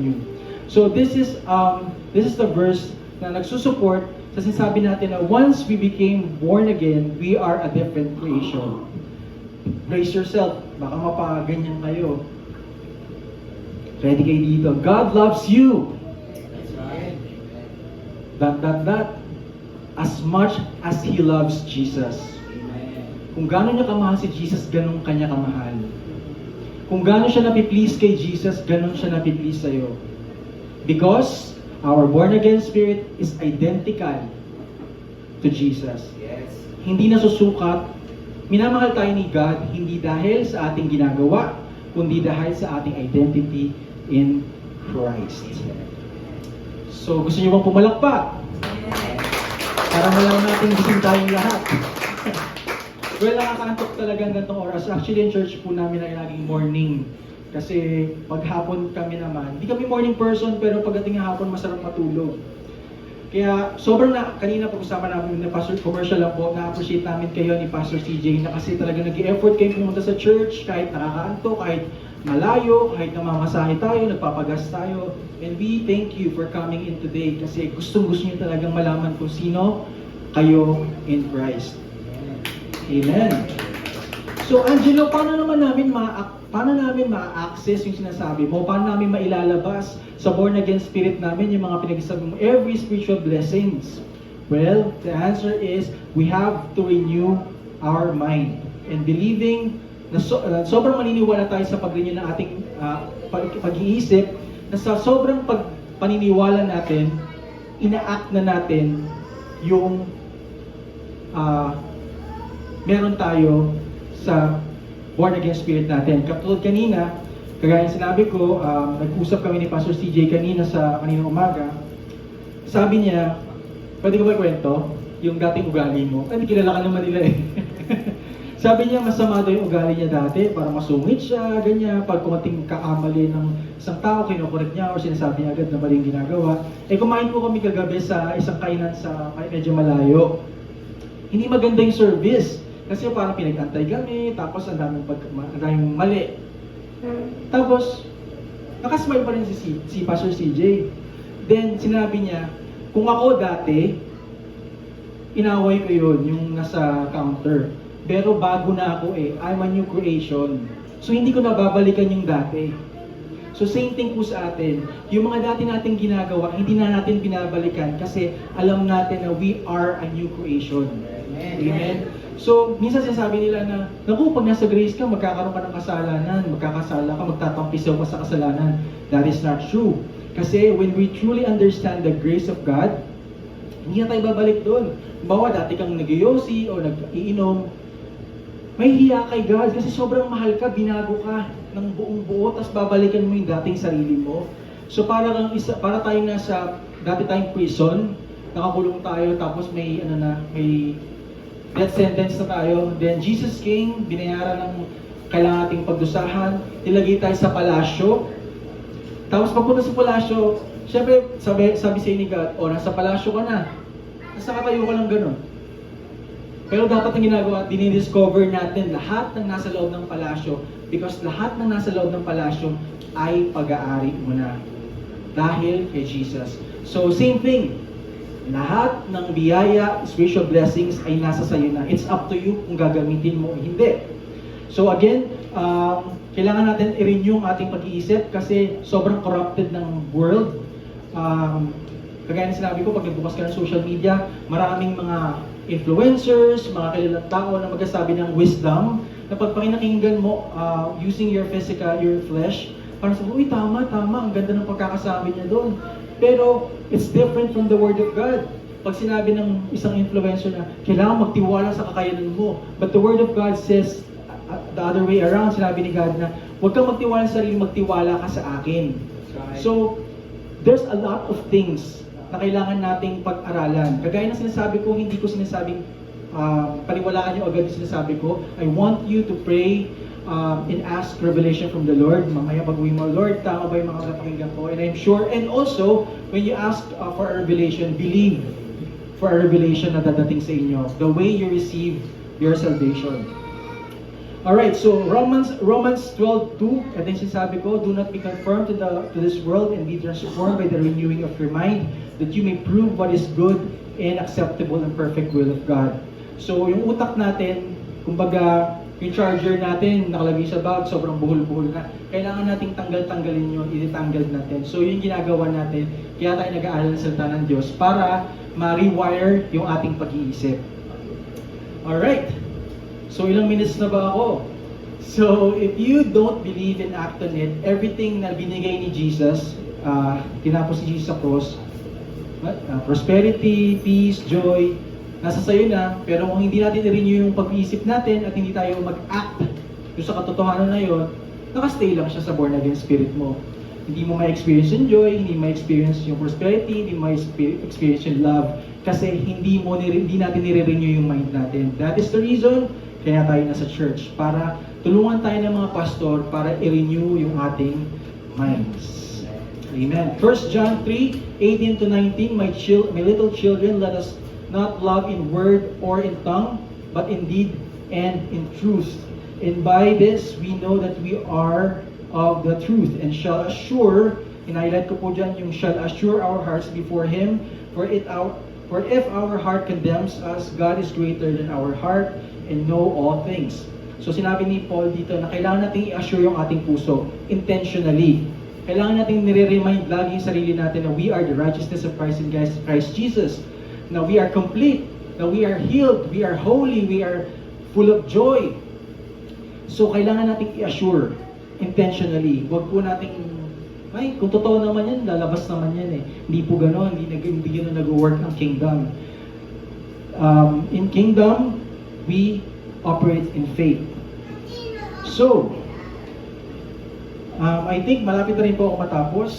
new. So this is the verse na nagsusupport sa sinasabi natin na once we became born again, we are a different creation. Brace yourself, baka mapaganyan kayo. Ready kayo dito. God loves you. That. As much as He loves Jesus. Kung gano'n niya kamahal si Jesus, gano'n kanya kamahal. Kung gano'n siya napiplease kay Jesus, gano'n siya napiplease sa'yo. Because our born-again spirit is identical to Jesus. Yes. Hindi nasusukat. Minamahal tayo ni God hindi dahil sa ating ginagawa, kundi dahil sa ating identity in Christ. So, gusto niyo bang pumalakpak? Para malaman natin gising tayong lahat. Well, nakakaantok talaga ang gantong oras. Actually, in church po namin ay laging morning. Kasi paghapon kami naman, hindi kami morning person, pero pagdating ng hapon, masarap matulog. Kaya sobrang kanina pag-usapan namin ni Pastor, commercial lang po, na-appreciate namin kayo ni Pastor CJ na kasi talaga nag-i-effort kayo pumunta sa church kahit nakakaanto, kahit malayo, kahit namamasahe tayo, nagpapagas tayo. And we thank you for coming in today kasi gustong-gusto niyo talagang malaman kung sino kayo in Christ. Amen. So Angelo, paano namin ma-access yung sinasabi mo? Paano namin mailalabas sa born-again spirit namin yung mga pinag-isabi mo? Every spiritual blessings. Well, the answer is we have to renew our mind. And believing na sobrang maniniwala tayo sa pag-renew ng ating pag-iisip, na sa sobrang paniniwala natin, ina-act na natin yung meron tayo sa born-again spirit natin. Katulad kanina, kagaya sinabi ko, nag-usap kami ni Pastor CJ kanina sa kaninang umaga. Sabi niya, pwede ko ba kwento? Yung dating ugali mo. Hindi kilala ka naman nila eh. Sabi niya, masama daw yung ugali niya dati, para masungit siya, ganyan. Pag kumating kakamali ng isang tao, kinukorek niya o sinasabi niya agad na maling ginagawa. Eh, kumain po kami kagabi sa isang kainan sa medyo malayo. Hindi maganda yung service. Kasi parang pinag-antay kami, tapos ang daming mali. Tapos, nakasmile pa rin si Pastor CJ. Then, sinabi niya, kung ako dati, inaway ko yun, yung nasa counter. Pero bago na ako I'm a new creation. So hindi ko nababalikan yung dati. So same thing po sa atin. Yung mga dati nating ginagawa, hindi na natin binabalikan kasi alam natin na we are a new creation. Amen. So, minsan sinasabi nila na, naku, pag nasa grace ka, magkakaroon ka ng kasalanan, magkakasala ka, magtatampisaw ka sa kasalanan. That is not true. Kasi when we truly understand the grace of God, hindi na tayo babalik doon. Bawa, dati kang nag-yosi o nag-iinom, may hiya kay God kasi sobrang mahal ka, binago ka ng buong buo, tapos babalikan mo yung dating sarili mo. So para tayong nasa, dati tayong prison, nakakulong tayo, tapos may death sentence na tayo. Then Jesus came, binayaran ng kailangan ating pagdusahan, ilagay tayo sa palasyo. Tapos pagpunta sa palasyo, syempre sabi sa ni God, nasa palasyo ka na. Nasa katayo ka lang ganun. Pero dapat ang ginagawa, dinidiscover natin lahat ng nasa loob ng palasyo because lahat ng nasa loob ng palasyo ay pag-aari mo na. Dahil kay Jesus. So same thing. Lahat ng biyaya, spiritual blessings ay nasa sayo na. It's up to you kung gagamitin mo o hindi. So again, kailangan natin i-renew ang ating pag-iisip kasi sobrang corrupted ng world. Kagaya na sinabi ko, pag nagbukas ka ng social media, maraming mga influencers, mga kilalang tao na magsasabi ng wisdom, na pag pakinakinggan mo using your physical, your flesh, parang sabi, uy, tama, ang ganda ng pagkakasabi niya doon. Pero, it's different from the Word of God. Pag sinabi ng isang influencer na, kailangan magtiwala sa kakayanan mo. But the Word of God says, the other way around, sinabi ni God na, huwag kang magtiwala sa sarili, magtiwala ka sa akin. So, there's a lot of things na kailangan nating pag-aralan. Kagaya ng sinasabi ko, hindi ko sinasabing paniwalaan niyo agad yung sinasabi ko. I want you to pray and ask revelation from the Lord. Mamaya pag-uwi mo, Lord, tama ba yung mga napakinggan ko? And I'm sure, and also, when you ask for a revelation, believe for a revelation na dadating sa inyo. The way you receive your salvation. Alright, so Romans 12:2, and then sinasabi ko, do not be conformed to this world and be transformed by the renewing of your mind, that you may prove what is good and acceptable and perfect will of God. So yung utak natin, kumbaga, yung charger natin, nakalagay sa bag, sobrang buhol-buhol na. Kailangan nating tanggalin yun, ititanggal natin. So yun ginagawa natin, kaya tayo nag-aaral ng salita ng Diyos para ma-rewire yung ating pag-iisip. Alright. So ilang minutes na ba ako? So if you don't believe and act on it, everything na binigay ni Jesus, tinapos ni Jesus sa cross, prosperity, peace, joy, nasa sayo na, pero kung hindi natin i-renew yung pag-iisip natin at hindi tayo mag-act doon sa katotohanan na yun, nakastay lang siya sa born again spirit mo. Hindi mo ma-experience yung joy, hindi ma-experience yung prosperity, hindi ma-experience yung love, kasi hindi natin nire-renew yung mind natin. That is the reason kaya tayo nasa church, para tulungan tayo ng mga pastor para i-renew yung ating minds. Amen. 1 John 3:18-19, my little children, let us not love in word or in tongue, but in deed and in truth. And by this, we know that we are of the truth, and shall assure, in-highlight ko po dyan yung shall assure our hearts before Him, for if our heart condemns us, God is greater than our heart, and know all things. So sinabi ni Paul dito na kailangan natin i-assure yung ating puso, intentionally. Kailangan natin nire-remind lagi yung sarili natin na we are the righteousness of Christ in Christ Jesus. Now we are complete, now we are healed, we are holy, we are full of joy. So kailangan nating i-assure intentionally. Huwag po nating, kung totoo naman yan, lalabas naman yan eh. Hindi po gano'n, hindi gano'n nag-work ang kingdom. In kingdom, we operate in faith. So, I think malapit na rin po ako matapos.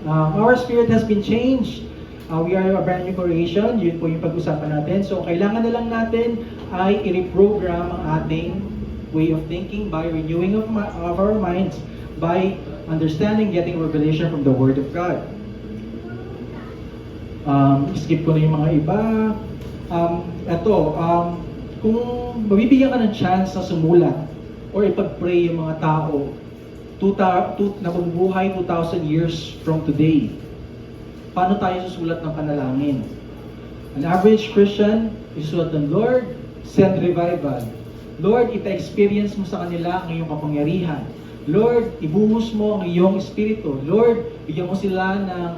Our spirit has been changed. We are a brand new creation. Yun po yung pag-usapan natin. So, kailangan na lang natin ay i-reprogram ang ating way of thinking by renewing of our minds, by understanding, getting revelation from the Word of God. Skip ko na yung mga iba. Kung mabibigyan ka ng chance na sumulat or ipag-pray yung mga tao na mabubuhay 2,000 years from today, paano tayo susulat ng panalangin? An average Christian, isulat ng Lord, send revival. Lord, ipa-experience mo sa kanila ang iyong kapangyarihan. Lord, ibuhos mo ang iyong espiritu. Lord, bigyan mo sila ng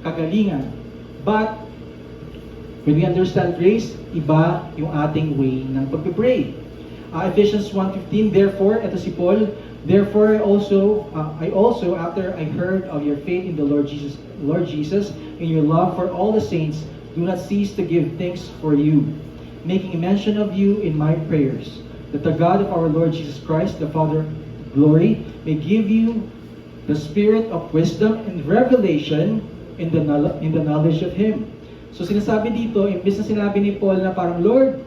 kagalingan. But, when we understand grace, iba yung ating way ng pag-pray. Ephesians 1:15, therefore, ito si Paul, therefore I also, after I heard of your faith in the Lord Jesus, and your love for all the saints, do not cease to give thanks for you, making mention of you in my prayers, that the God of our Lord Jesus Christ, the Father of glory, may give you the spirit of wisdom and revelation in the knowledge of Him. So sinasabi dito, imbes na sinabi ni Paul na parang, Lord,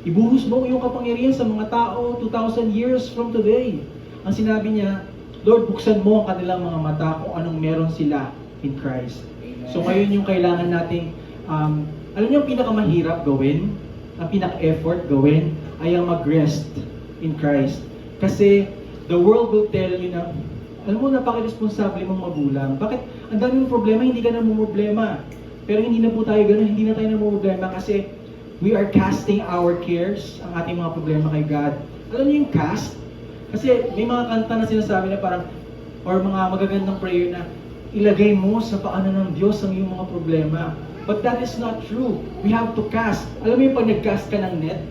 ibuhos mo yung kapangyarihan sa mga tao 2,000 years from today. Ang sinabi niya, Lord, buksan mo ang kanilang mga mata kung anong meron sila in Christ. Amen. So ngayon yung kailangan nating, alam niyo yung pinakamahirap gawin, ang pinaka-effort gawin, ay ang mag-rest in Christ. Kasi the world will tell you na, alam mo, napaka-responsable mong magulang. Bakit? Ang dami mong problema, hindi ka na problema. Pero hindi na po tayo ganun, hindi na tayo na problema kasi we are casting our cares, ang ating mga problema kay God. Alam niyo yung cast? Kasi may mga kanta na sinasabi na parang, or mga magagandang prayer na, ilagay mo sa paanan ng Diyos ang iyong mga problema. But that is not true. We have to cast. Alam mo yung pag nag-cast ka ng net,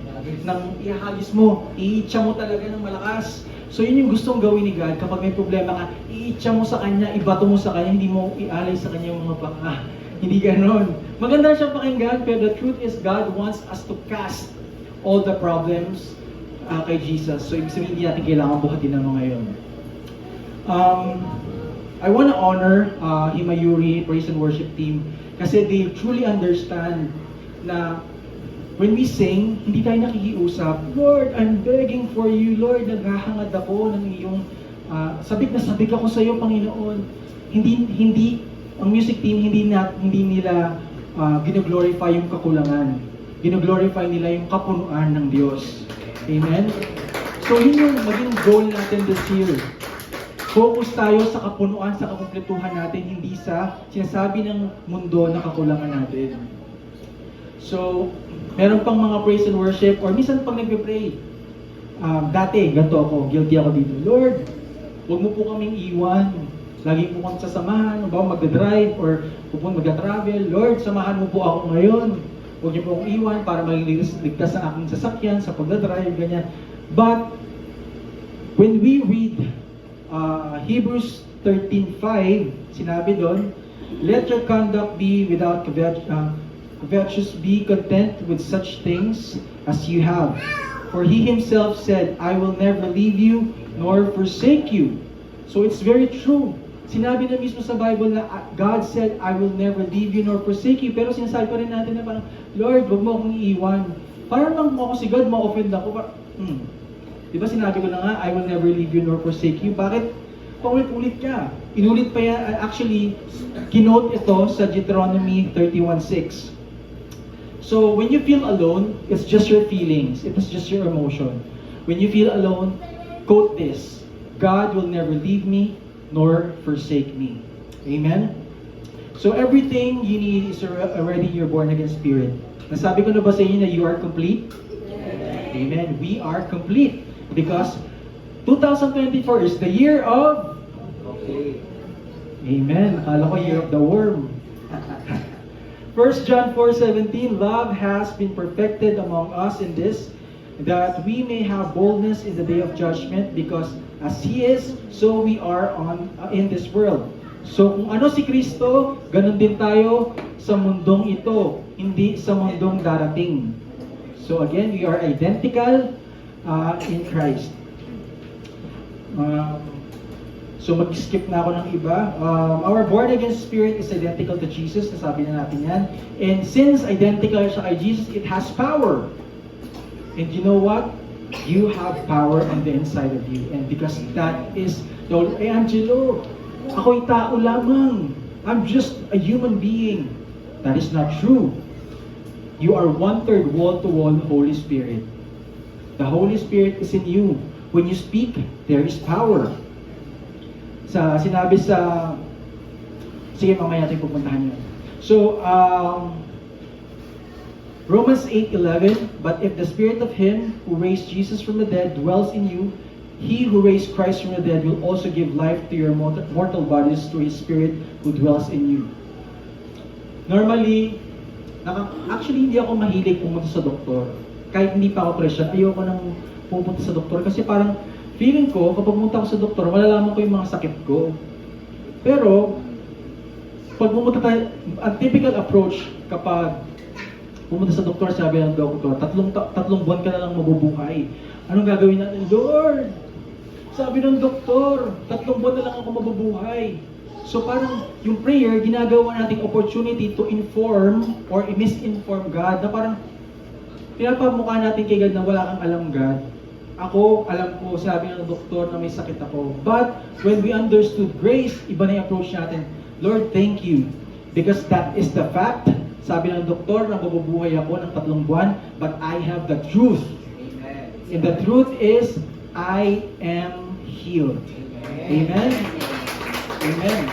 nang ihagis mo, iitsa mo talaga ng malakas. So yun yung gustong gawin ni God kapag may problema ka, iitsa mo sa Kanya, ibato mo sa Kanya, hindi mo ialay sa Kanya yung mga panga. Hindi ganon. Maganda siya pakinggan, pero the truth is God wants us to cast all the problems kay Jesus. So ibig sabihin, hindi natin kailangan buhatin ng mga yun. I want to honor Himayuri Praise and Worship Team kasi they truly understand na when we sing, hindi tayo nakikiusap, Lord, I'm begging for you, Lord, naghahangad ako ng iyong, sabik na sabik ako sa iyo, Panginoon. Hindi, ang music team, hindi nila gino-glorify yung kakulangan. Gino-glorify nila yung kapunuan ng Diyos. Amen? So, yun yung maging goal natin this year. Focus tayo sa kapunuan, sa kakumpletuhan natin, hindi sa sinasabi ng mundo na kakulangan natin. So, meron pang mga praise and worship, or minsan pag nagpe-pray, dati, ganito ako, guilty ako dito, Lord, huwag mo po kaming iwan, lagi po kami sasamahan, magdadrive, or magda-travel, Lord, samahan mo po ako ngayon, huwag niyo po akong iwan, para maging ligtas sa aking sasakyan, sa pagdadrive, ganyan. But, when we read Hebrews 13:5, sinabi doon, let your conduct be without covetous, be content with such things as you have. For He Himself said, I will never leave you nor forsake you. So it's very true. Sinabi na mismo sa Bible na God said, I will never leave you nor forsake you. Pero sinasabi pa rin natin na parang, Lord, huwag mo akong iiwan. Parang lang ako si God, ma-offend ako. Di ba sinabi ko na nga, I will never leave you nor forsake you. Bakit? Paulit-ulit ka. Inulit pa yan. Actually, kinote ito sa Deuteronomy 31:6. So, when you feel alone, it's just your feelings. It's just your emotion. When you feel alone, quote this, God will never leave me nor forsake me. Amen? So, everything you need is already in your born-again spirit. Nasabi ko na ba sa inyo na you are complete? Amen. We are complete. Because 2024 is the year of... Okay. Amen. Akala ko year of the worm. 1 John 4:17, love has been perfected among us in this, that we may have boldness in the day of judgment, because as He is, so we are in this world. So kung ano si Kristo, ganun din tayo sa mundong ito, hindi sa mundong darating. So again, we are identical in Christ. So mag-skip na ako ng iba. Our born-again spirit is identical to Jesus. Nasabi na natin yan. And since identical siya kay Jesus, it has power. And you know what? You have power on the inside of you. And because that is, Angelo, ako'y tao lamang. I'm just a human being. That is not true. You are 1/3 wall-to-wall Holy Spirit. The Holy Spirit is in you. When you speak, there is power. Sinabi sa... Sige, mamaya natin pupuntahan yun. So, Romans 8:11, but if the spirit of him who raised Jesus from the dead dwells in you, he who raised Christ from the dead will also give life to your mortal bodies through his spirit who dwells in you. Normally, actually hindi ako mahilig pumunta sa doktor. Kahit hindi pa ako Christian, ayoko nang pupunta sa doktor kasi parang feeling ko, kapag pumunta ako sa doktor, malalaman ko yung mga sakit ko. Pero, pag pumunta tayo, ang typical approach kapag pumunta sa doktor, sabi ng doktor, tatlong buwan ka na lang mabubuhay. Anong gagawin natin? Lord! Sabi ng doktor, 3 buwan na lang ako mabubuhay. So parang yung prayer, ginagawa nating opportunity to inform or misinform God na parang pinapamukha natin kay God na wala kang alam, God. Ako, alam ko, sabi ng doktor na may sakit ako. But when we understood grace, iba na yung approach natin. Lord, thank you. Because that is the fact. Sabi ng doktor na mabubuhay ako ng 3 buwan, but I have the truth. Amen. And the truth is, I am healed. Amen? Amen.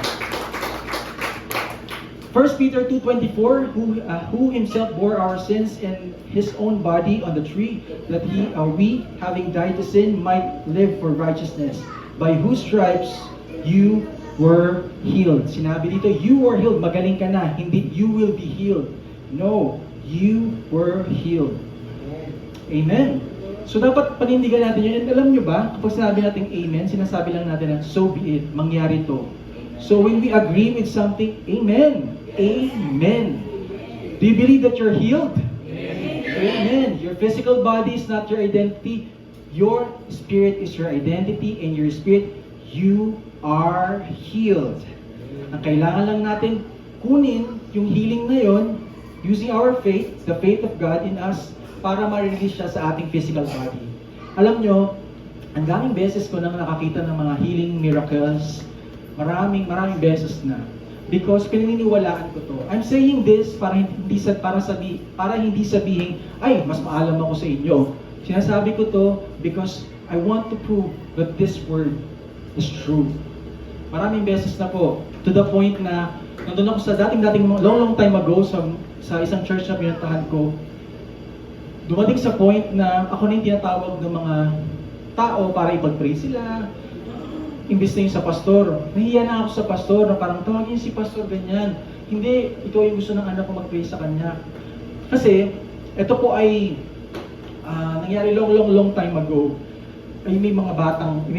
1 Peter 2:24, who himself bore our sins in his own body on the tree, that we, having died to sin, might live for righteousness, by whose stripes you were healed. Sinabi dito, you were healed. Magaling ka na. Hindi, you will be healed. No, you were healed. Amen. So dapat panindigan natin yun. And alam nyo ba, kapag sinabi natin amen, sinasabi lang natin na so be it, mangyari to. So when we agree with something, amen. Amen. Do you believe that you're healed? Amen. Your physical body is not your identity. Your spirit is your identity, and your spirit, you are healed. Ang kailangan lang natin kunin yung healing na yon using our faith, the faith of God in us, para ma-release siya sa ating physical body. Alam nyo, ang daming beses ko nang nakakita ng mga healing miracles, maraming beses na. Because pinaniniwalaan ko to. I'm saying this para hindi sabihin, ay, mas maalam ako sa inyo. Sinasabi ko to because I want to prove that this word is true. Maraming beses na po, to the point na nandun ako sa dating long time ago sa isang church na pinuntahan ko. Dumating sa point na ako na yung tinatawag ng mga tao para ipag-pray sila. Imbis na yung sa pastor. Nahiya na ako sa pastor na parang tawagin si pastor ganyan. Hindi, ikaw yung gusto ng anak ko mag-pray sa kanya. Kasi, ito po ay nangyari long time ago. Ay may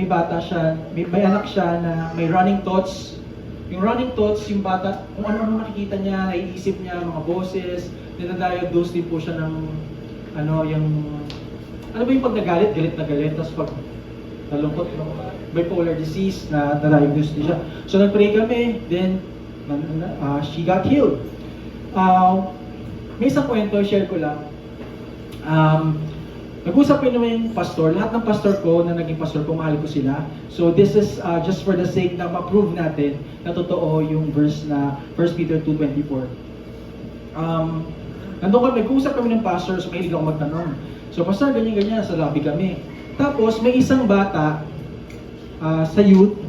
bata siya, may anak siya na may running thoughts. Yung running thoughts, yung bata, kung ano nakikita niya, naiisip niya, mga boses, dinadiagnose din po siya ng ano ba yung pag nagalit, galit, tapos pag nalungkot, bipolar disease na na-diagnose din siya. So nag-pray kami, then she got healed. May isang kwento, share ko lang. Nag-usap ko naman yung pastor. Lahat ng pastor ko na naging pastor ko, mahal ko sila. So this is just for the sake na ma-prove natin na totoo yung verse na 1 Peter 2:24. Nandun kami, nag-usap kami ng pastor, so mahilig ako magtanong. So pastor, ganyan, sa lobby kami. Tapos may isang bata sa youth,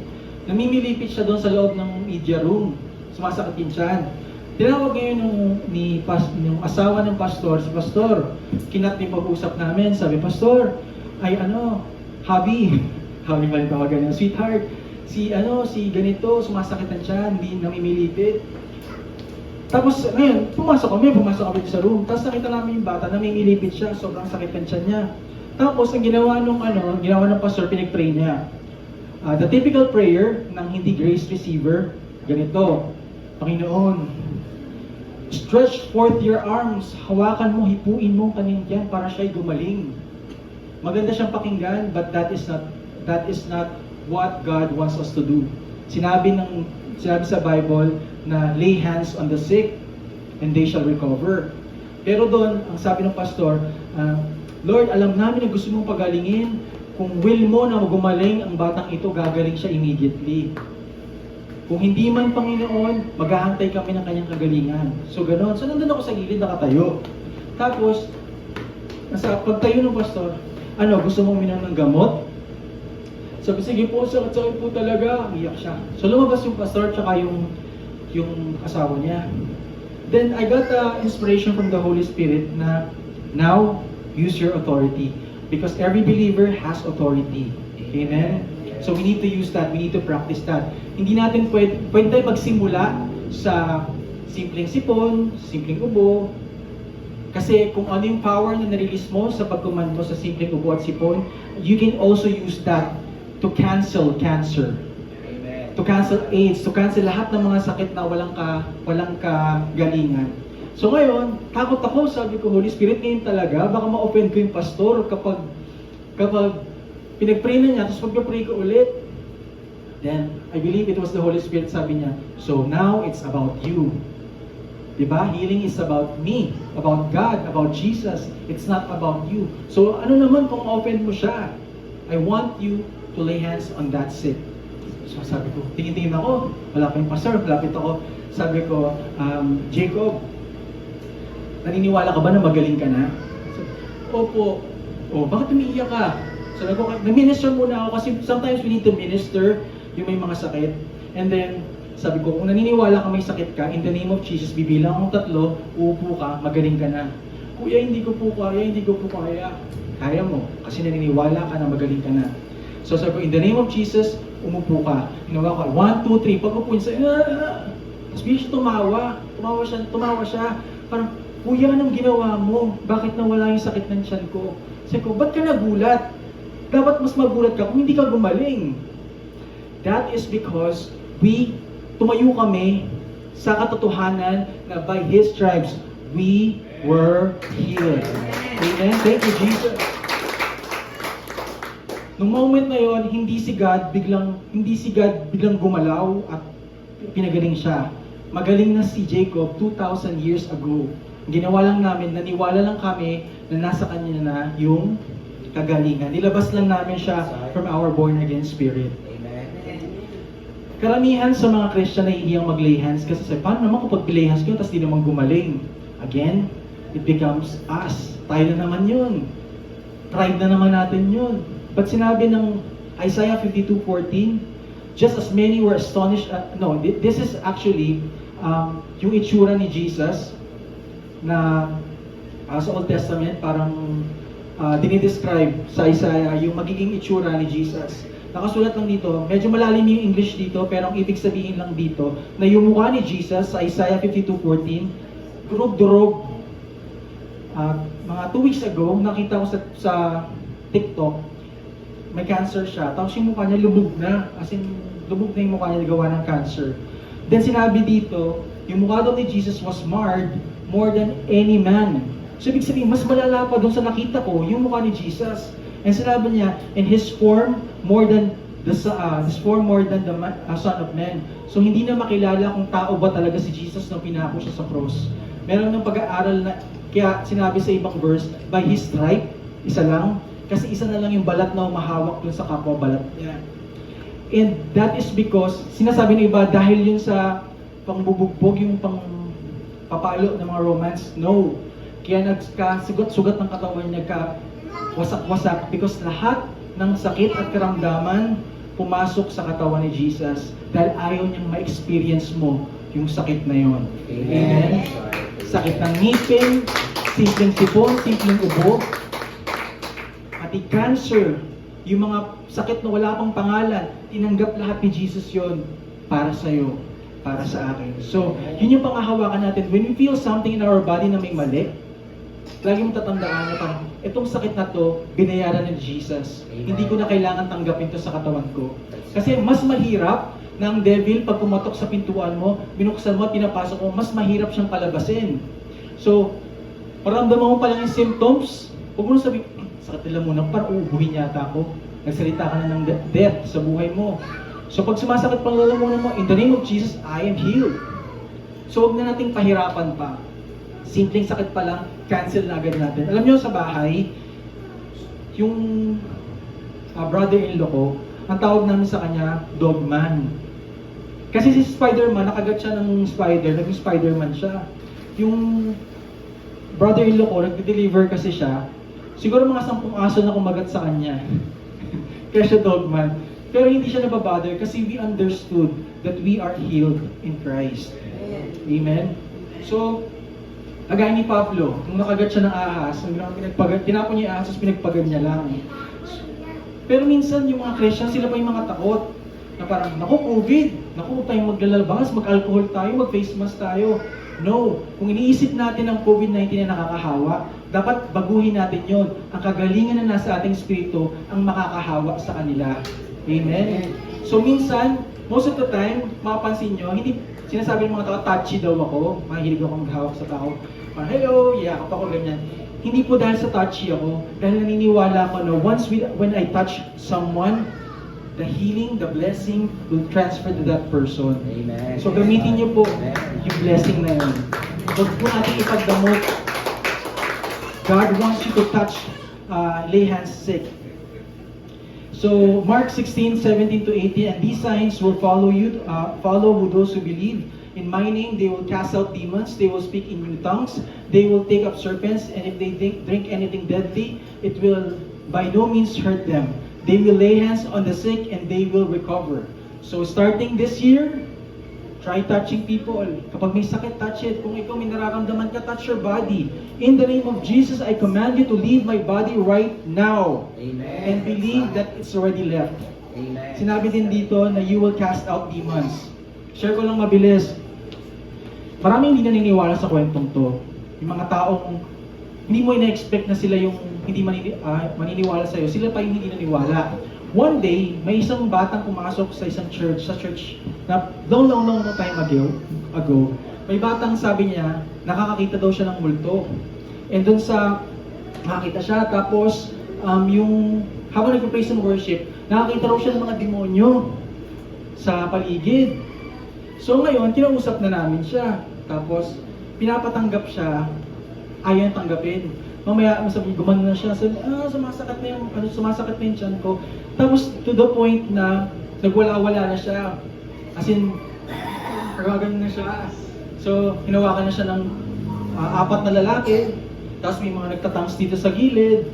namimilipit siya doon sa loob ng media room. Sumasakit din siya. Tinawag ngayon yung asawa ng pastor, si pastor. Kinat yung pag-usap namin, sabi, pastor, ay hubby pa rin tawagan niya, sweetheart, si ganito, sumasakitan siya, hindi namimilipit. Tapos ngayon, pumasok kami sa room. Tapos nakita namin yung bata, namimilipit siya, sobrang sakitan siya niya. Tapos ang ginawa ng pastor, pinag-pray niya. The typical prayer ng hindi grace receiver, ganito, Panginoon, stretch forth your arms, hawakan mo, hipuin mo kanina yan para siya'y gumaling. Maganda siyang pakinggan, but that is not what God wants us to do. Sinabi sa Bible na lay hands on the sick and they shall recover. Pero doon, ang sabi ng pastor, Lord, alam namin na gusto mong pagalingin. Kung will mo na gumaling ang batang ito, gagaling siya immediately. Kung hindi man, Panginoon, maghahantay kami ng kanyang kagalingan. So ganoon. So nandun ako sa gilid, nakatayo. Tapos, pagtayo ng pastor, gusto mong uminom ng gamot? Sabi, sige po, sakit po talaga. Iyak siya. So lumabas yung pastor, tsaka yung asawa niya. Then I got inspiration from the Holy Spirit na now use your authority because every believer has authority. Amen? So we need to use that. We need to practice that. Hindi natin pwede tayo magsimula sa simpleng sipon, simpleng ubo. Kasi kung ano yung power na na-release mo sa pagkuman mo sa simpleng ubo at sipon, you can also use that to cancel cancer. To cancel AIDS, to cancel lahat ng mga sakit na walang kagalingan. So ngayon, takot ako, sabi ko, Holy Spirit, ngayon talaga, baka ma-offend ko yung pastor kapag pinag-pray na niya, tapos pag-pray ko ulit. Then, I believe it was the Holy Spirit, sabi niya, so now it's about you. Diba? Healing is about me, about God, about Jesus. It's not about you. So ano naman kung offend mo siya? I want you to lay hands on that sick. So sabi ko, tingin-tingin ako, wala pa yung pastor, malapit ako. Sabi ko, Jacob, naniniwala ka ba na magaling ka na? So, opo. Oh, bakit umiiyak ka? Sabi ko, nag-minister muna ako kasi sometimes we need to minister yung may mga sakit. And then, sabi ko, kung naniniwala ka may sakit ka, in the name of Jesus, bibilang akong 3, uupo ka, magaling ka na. Kuya, hindi ko po kaya. Kaya mo, kasi naniniwala ka na magaling ka na. So sabi ko, in the name of Jesus, umupo ka. Ginawa ko, 1, 2, 3, pag-upo niya, tapos bigla siya tumawa siya. Parang, kuya, anong ginawa mo? Bakit nawala yung sakit ng tiyan ko? Sabi ko, ba't ka nagulat? Dapat mas magulat ka kung hindi ka gumaling. That is because tumayo kami sa katotohanan na by His stripes, we were healed. Amen? Thank you, Jesus. Nung moment na yon, hindi si God biglang gumalaw at pinagaling siya. Magaling na si Jacob 2,000 years ago. Ginawa lang namin, naniwala lang kami na nasa kanya na yung kagalingan. Nilabas lang namin siya from our born again spirit. Karamihan sa mga Christian na hihiyang mag-lay hands kasi paano naman kapag lay hands ko tapos di naman gumaling? Again, it becomes us. Tayo na naman yun. Pride na naman natin yun. But sinabi ng Isaiah 52:14, just as many were astonished, this is actually yung itsura ni Jesus na sa Old Testament parang dinidescribe sa Isaiah yung magiging itsura ni Jesus. Nakasulat lang dito, medyo malalim yung English dito, pero ang ibig sabihin lang dito, na yung mukha ni Jesus sa Isaiah 52:14, durog-durog. Mga 2 weeks ago, nakita ko sa TikTok, may cancer siya, tapos yung mukha niya lubog na, as in, lubog na yung mukha niya gawa ng cancer. Then sinabi dito, yung mukha daw ni Jesus was marred more than any man. So ibig sabihin, mas malala pa doon sa nakita ko, yung mukha ni Jesus. And sinabi niya, in His form more than the Son of Man. So hindi na makilala kung tao ba talaga si Jesus nung pinako siya sa cross. Meron ng pag-aaral na, kaya sinabi sa ibang verse, by His stripe, isa lang, kasi isa na lang yung balat na umahawak dun sa kapwa balat niya. And that is because, sinasabi ng iba, dahil yun sa pangbubugbog, yung pangpapalo ng mga romance, no. Kaya nagkasugat-sugat ng katawan niya, wasak-wasak because lahat ng sakit at karamdaman pumasok sa katawan ni Jesus dahil ayaw niyang ma-experience mo yung sakit na yon. Amen? Sakit ng ngipin, simpleng sipon, simpleng ubo, pati cancer, yung mga sakit na wala pang pangalan, tinanggap lahat ni Jesus yon para sa'yo, para sa akin. So, yun yung pangahawakan natin. When we feel something in our body na may mali, lagi mo tatandaan na parang, itong sakit na to, binayaran ni Jesus. Hindi ko na kailangan tanggapin to sa katawan ko. Kasi mas mahirap na ang devil, pag pumatok sa pintuan mo, binuksan mo at pinapasok mo, mas mahirap siyang palabasin. So, paramdaman mo pa lang yung symptoms, huwag mo na sabihin, sakit nila muna, parang uubuhin yata ako. Nagsalita ka na ng death sa buhay mo. So, pag sumasakit pang lalamunan mo, in the name of Jesus, I am healed. So, huwag na nating pahirapan pa. Simpleng sakit pa lang, cancel na agad natin. Alam niyo sa bahay, yung brother-in-law ko, ang tawag namin sa kanya, Dogman. Kasi si Spider-Man, nakagat siya ng spider, naging Spider-Man siya. Yung brother-in-law ko, nagde-deliver kasi siya, siguro mga 10 aso na kumagat sa kanya. Kaya siya Dogman. Pero hindi siya nababother kasi we understood that we are healed in Christ. Amen? So, kagaya ni Pablo, nung nakagat siya ng ahas, tinapon niya yung ahas, tapos pinagpagad niya lang. Pero minsan, yung mga Christian, sila pa yung mga takot. Na parang, naku, COVID, naku, huwag tayong maglalabas, mag-alcohol tayo, mag-face mask tayo. No, kung iniisip natin ang COVID-19 na nakakahawa, dapat baguhin natin yon. Ang kagalingan na nasa ating espiritu ang makakahawa sa kanila. Amen? So minsan, most of the time, mapapansin nyo, hindi sinasabi ng mga tao, touchy daw ako, mahilig ako maghawak sa tao. Parang, hello, yakap ako, ganyan. Hindi po dahil sa touchy ako, dahil naniniwala ako na when I touch someone, the healing, the blessing will transfer to that person. Amen. So gamitin niyo po Amen. yung blessing na yun. Huwag po natin ipagdamot. God wants you to touch, lay hands sick. So Mark 16:17 to 18, and these signs will follow those who believe. In my name, they will cast out demons, they will speak in new tongues, they will take up serpents, and if they drink anything deadly, it will by no means hurt them. They will lay hands on the sick and they will recover. So starting this year, try touching people. Kapag may sakit, touch it. Kung ikaw may nararamdaman ka, touch your body. In the name of Jesus, I command you to leave my body right now. Amen. And believe that it's already left. Amen. Sinabi din dito na you will cast out demons. Share ko lang mabilis. Maraming hindi naniniwala sa kwentong to. Yung mga taong hindi mo ina-expect na sila yung hindi maniniwala sa'yo, sila pa yung hindi naniwala. One day, may isang batang pumasok sa isang church, na long time ago, may batang sabi niya, nakakakita daw siya ng multo. And dun sa, nakakita siya, tapos, habang nag-praise and worship, nakakita raw siya ng mga demonyo sa paligid. So ngayon, kinausap na namin siya. Tapos, pinapatanggap siya, ayaw tanggapin. Mamaya, sabi, gumano na siya, sabi, sumasakit na yung tiyan ko. Tapos, to the point na, nagwala-wala na siya. As in, kagagan na siya. So, hinawakan na siya ng 4 na lalaki. Tapos may mga nagtatangs dito sa gilid.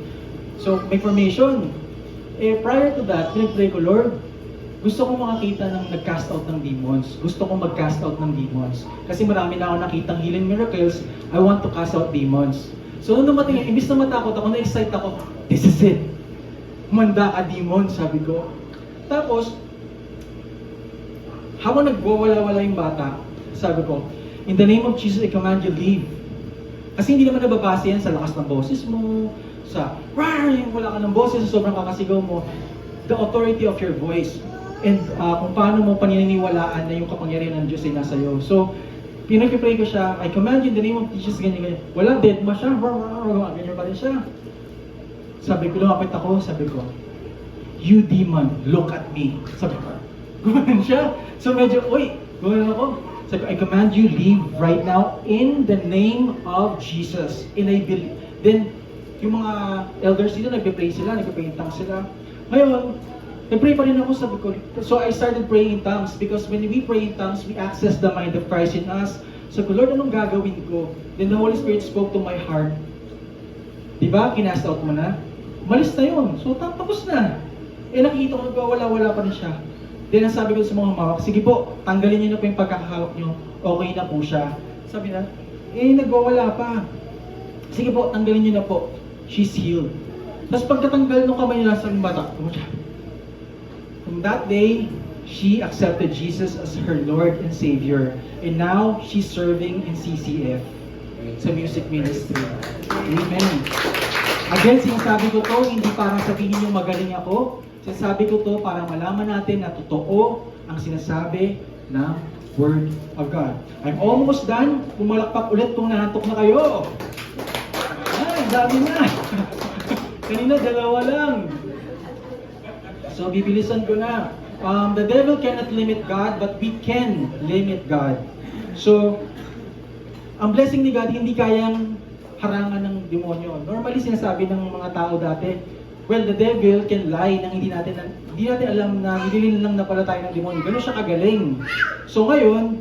So, may formation. Prior to that, pinag-pray ko, Lord, gusto kong makakita ng nag-cast out ng demons. Gusto kong mag-cast out ng demons. Kasi marami na ako nakitang healing miracles. I want to cast out demons. So nung dumating, imbis na matakot ako, na-excite ako, this is it. Humanda ka, demon, sabi ko. Tapos, habang nagwawala-wala yung bata, sabi ko, in the name of Jesus, I command you leave. Kasi hindi naman nababase yan sa lakas ng boses mo, sa yung wala ka ng boses, sa sobrang kakasigaw mo, the authority of your voice. And kung paano mo paniniwalaan na yung kapangyarihan ng Diyos ay nasa iyo. So, pinag-pray ko siya, I command you in the name of Jesus, ganyan. Wala, dead ma siya, ganyan pa rin siya. Sabi ko, lumapit ako, sabi ko, you demon, look at me. Sabi ko, gumanon siya. So medyo, gumanon ako. Sabi ko, I command you, leave right now in the name of Jesus. And I believe. Then, yung mga elders dito, nagpe-pray sila, nagpe-pray in tongues sila. Ngayon, nag-pray pa rin ako, sabi ko. So I started praying in tongues because when we pray in tongues, we access the mind of Christ in us. Sabi ko, Lord, anong gagawin ko? Then the Holy Spirit spoke to my heart. Diba? Kinast out mo na? Umalis na yun. So tapos na. Nakikita ko nagwawala-wala pa rin siya. Then ang sabi ko sa mga humawak, sige po, tanggalin niyo na po yung pagkakahawak niyo. Okay na po siya. Sabi na, nagwawala pa. Sige po, tanggalin niyo na po. She's healed. Tapos pagkatanggal ng kamay nila sa bata, from that day, she accepted Jesus as her Lord and Savior. And now, she's serving in CCF, sa music ministry. Amen. Again, sinasabi ko to, hindi para sabihin yung magaling ako. Sinasabi ko to para malaman natin na totoo ang sinasabi ng Word of God. I'm almost done. Pumalakpak ulit kung nahantok na kayo. Dami na. Kanina, 2 lang. So, bibilisan ko na. The devil cannot limit God, but we can limit God. So, ang blessing ni God, hindi kayang harangan ng demonyo. Normally, sinasabi ng mga tao dati, well, the devil can lie nang hindi natin alam na nililin lang na pala tayo ng demonyo. Ganun siya kagaling. So, ngayon,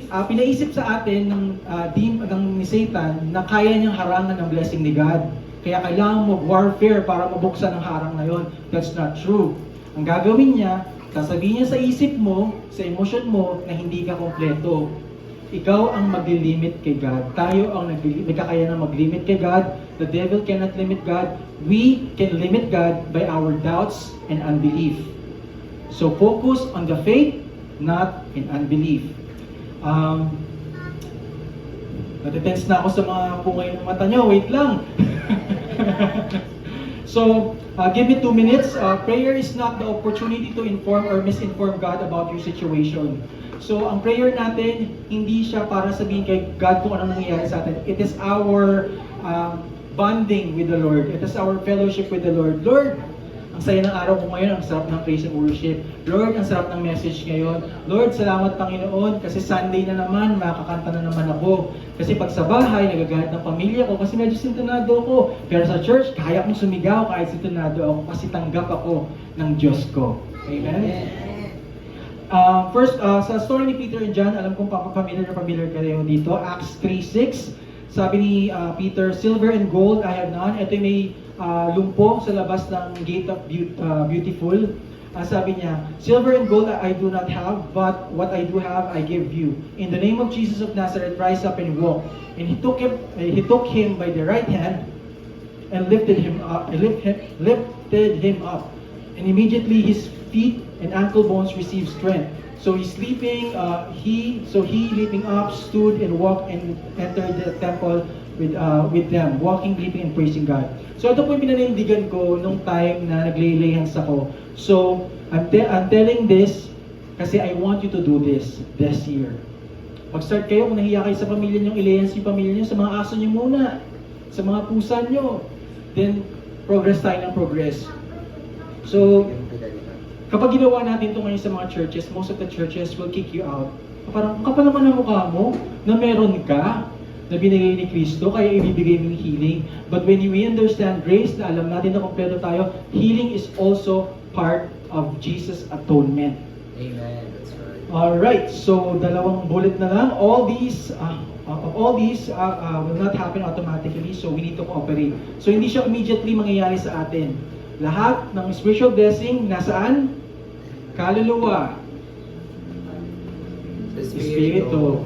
pinaisip sa atin ng ni Satan na kaya niyang harangan ng blessing ni God. Kaya kailangan mo warfare para mabuksan ang harang na yon. That's not true. Ang gagawin niya, sasabihin niya sa isip mo, sa emosyon mo, na hindi ka kompleto. ikaw ang mag-limit kay God. Tayo ang may kakayahan mag-limit kay God. The devil cannot limit God. We can limit God by our doubts and unbelief. So focus on the faith, not in unbelief. Natitense na ako sa mga pungay ng mata nyo. Wait lang. So, give me 2 minutes. Prayer is not the opportunity to inform or misinform God about your situation. So, ang prayer natin, hindi siya para sabihin kay God kung anong nangyayari sa atin. It is our bonding with the Lord. It is our fellowship with the Lord. Lord, ang saya ng araw ko ngayon, ang sarap ng praise and worship. Lord, ang sarap ng message ngayon. Lord, salamat Panginoon, kasi Sunday na naman, makakanta na naman ako. Kasi pag sa bahay, nagagalit ng pamilya ko kasi medyo sintonado ako. Pero sa church, kaya kong sumigaw kahit sintonado ako kasi tanggap ako ng Diyos ko. Amen? First, sa story ni Peter and John, alam kong familiar kayo dito, Acts 3:6. Sabi ni Peter, silver and gold I have none. Ito may lumpo sa labas ng Gate of Beautiful. Sabi niya, silver and gold I do not have, but what I do have I give you. In the name of Jesus of Nazareth, rise up and walk. And he took him by the right hand and lifted him up. And immediately his feet and ankle bones received strength. So he's sleeping. He leaping up, stood and walked and entered the temple with them, walking, leaping, and praising God. So ito po yung pinanindigan ko nung time na naglay hands ako. So I'm telling this kasi I want you to do this year. Pag-start kayo, kung nahiya kayo sa pamilya nyo, i-lay yung pamilya nyo, sa mga aso nyo muna, sa mga pusa nyo. Then progress tayo ng progress. So kapag ginawa natin ito ngayon sa mga churches, most of the churches will kick you out. Parang, kapal naman ang mukha mo na meron ka na binigay ni Kristo, kaya ibibigay mo yung healing. But when we understand grace, na alam natin na kompleto tayo, healing is also part of Jesus' atonement. Amen. That's right. Alright, so dalawang bullet na lang. All these will not happen automatically, so we need to cooperate. So hindi siya immediately mangyayari sa atin. Lahat ng spiritual blessing, nasaan? Kaluluwa. Espiritu.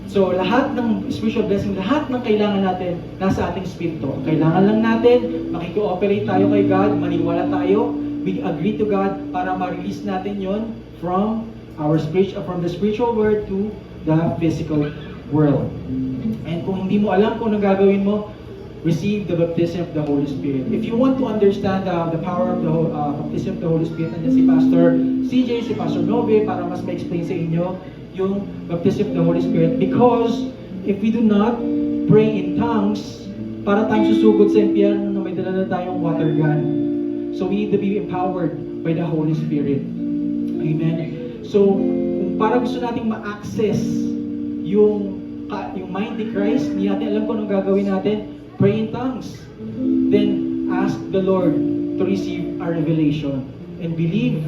So, lahat ng spiritual blessing, lahat ng kailangan natin, nasa ating spirito. Kailangan lang natin, makikooperate tayo kay God, maniwala tayo, we agree to God para ma-release natin yon from the spiritual world to the physical world. And kung hindi mo alam kung anong gagawin mo, receive the baptism of the Holy Spirit. If you want to understand the power of the baptism of the Holy Spirit, nandiyan si Pastor CJ, si Pastor Nove, para mas ma-explain sa inyo yung baptism of the Holy Spirit. Because if we do not pray in tongues, para tayong susugod sa impyerno na may dala na tayong water gun. So we need to be empowered by the Holy Spirit. Amen. So, kung para gusto nating ma-access yung mind ni Christ, hindi natin alam kung anong gagawin natin, pray in tongues. Then, ask the Lord to receive a revelation. And believe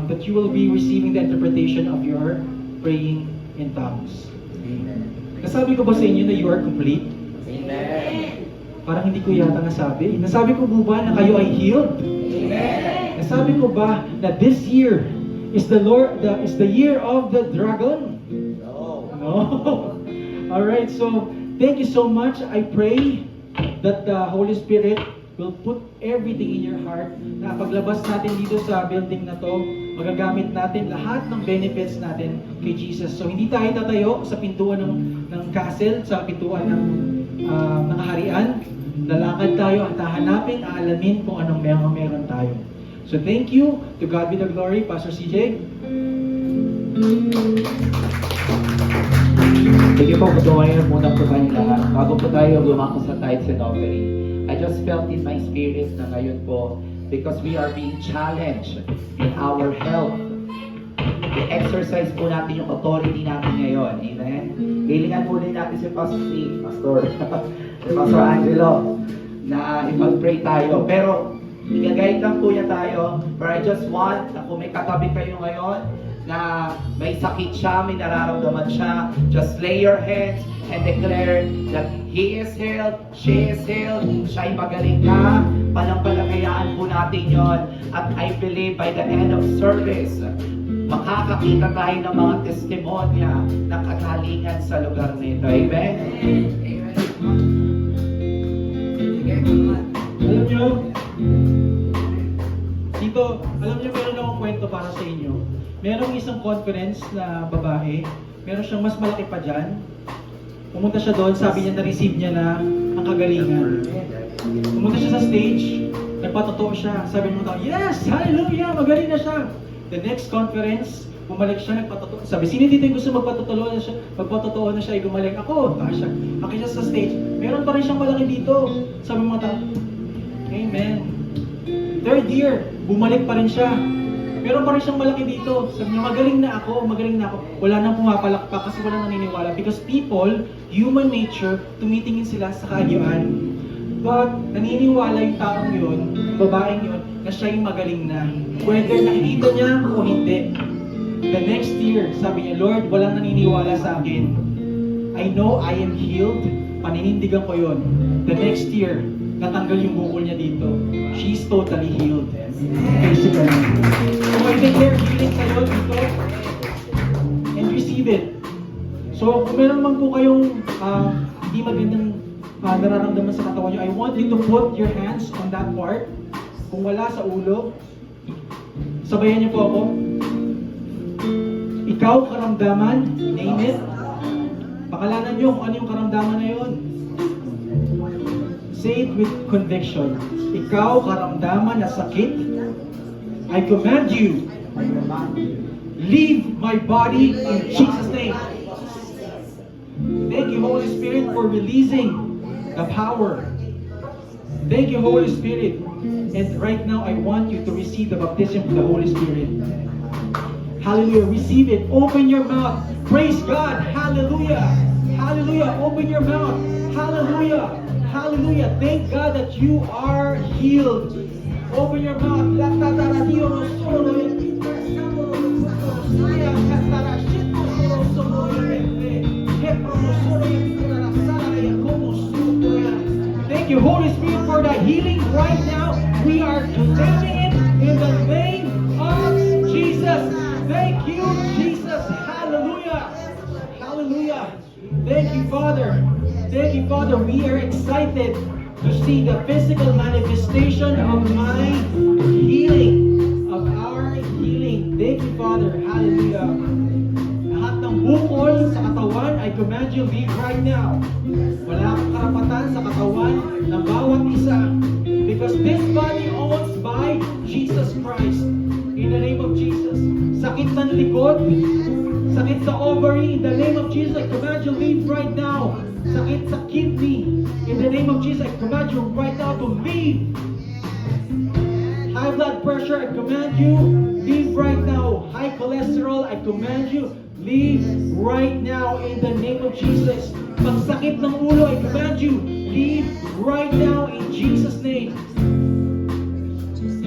that you will be receiving the interpretation of your praying in tongues. Amen. Nasabi ko ba sa inyo na you are complete? Amen. Parang hindi ko yata nasabi. Nasabi ko ba na kayo ay healed? Amen. Nasabi ko ba na this year is the year of the dragon? No. Alright, so thank you so much. I pray that the Holy Spirit will put everything in your heart na paglabas natin dito sa building na to, magagamit natin lahat ng benefits natin kay Jesus. So hindi tayo tatayo sa pintuan ng castle, sa pintuan ng harian. Lalakad tayo at hahanapin, aalamin kung anong meron tayo. So thank you. To God be the glory. Pastor CJ. Sige po, patuwayan muna po tayong lahat. Bago po tayo lumako sa tithes and offering, I just felt in my spirit na ngayon po, because we are being challenged in our health, i-exercise po natin yung authority natin ngayon. Amen? Hilingan muna natin si Pastor si Pastor Angelo na ipag-pray tayo. Pero, i-guide lang po niya tayo. But I just want na kung may katabi kayo ngayon, na may sakit siya, may nararamdaman siya, just lay your hands and declare that he is healed, she is healed, siya'y magaling na. Panampalatayaan po natin yon. At I believe by the end of service, makakakita tayo ng mga testimonya ng kagalingan sa lugar nito. Amen? Alam nyo, dito, alam nyo, meron akong kwento para sa inyo. Merong isang conference na babae, meron siyang mas malaki pa dyan. Pumunta siya doon, sabi niya na-receive niya na ang kagalingan. Pumunta siya sa stage, nagpatotoo siya. Sabi ng mga tao, yes! Hallelujah! Magaling na siya! The next conference, bumalik siya, nagpatotoo. Sabi, sino dito yung gusto magpatotoo na siya? Magpatotoo na siya, ay gumaling. Ako, siya. Aki siya sa stage. Meron pa rin siyang malaki dito. Sabi ng mga tao, amen. Third year, bumalik pa rin siya. Meron pa rin siyang malaki dito. Sabi niya, magaling na ako. Wala nang pumapalakpak kasi wala naniniwala. Because people, human nature, tumitingin sila sa kaanyuan. But, naniniwala yung taong yun, babaeng yun, na siya yung magaling na. Whether nakikita niya o hindi. The next year, sabi niya, Lord, walang naniniwala sa akin. I know I am healed. Paninindigan ko yun. The next year, natanggal yung bukol niya dito. She's totally healed. Basically. So, I declare healing sa'yo dito. And receive it. So, kung meron man po kayong hindi magandang nararamdaman sa katawan niyo, I want you to put your hands on that part. Kung wala sa ulo, sabayan niyo po ako. Ikaw, karamdaman, name it. Pakalanan niyo kung ano yung karamdaman na yun. Say it with conviction. Ikaw, karamdaman na sakit, I command you, leave my body in Jesus' name. Thank you, Holy Spirit, for releasing the power. Thank you, Holy Spirit. And right now, I want you to receive the baptism of the Holy Spirit. Hallelujah. Receive it. Open your mouth. Praise God. Hallelujah. Hallelujah. Open your mouth. Hallelujah. Hallelujah. Thank God that you are healed. Open your mouth. Thank you, Holy Spirit, for the healing right now. We are commanding it in the name of Jesus. Thank you, Jesus. Hallelujah. Hallelujah. Thank you, Father. Thank you, Father. We are excited to see the physical manifestation of my healing, of our healing. Thank you, Father. Hallelujah. Lahat ng bukol sa katawan, I command you, leave right now. Wala kang karapatan sa katawan ng bawat isa. Because this body owns by Jesus Christ. In the name of Jesus. Sakit ng likod, sakit sa ovary, in the name of Jesus, I command you, leave right now. Sakit sa kidney, in the name of Jesus, I command you right now to leave. High blood pressure, I command you, leave right now. High cholesterol, I command you, leave right now in the name of Jesus. Pagsakit ng ulo, I command you, leave right now in Jesus' name.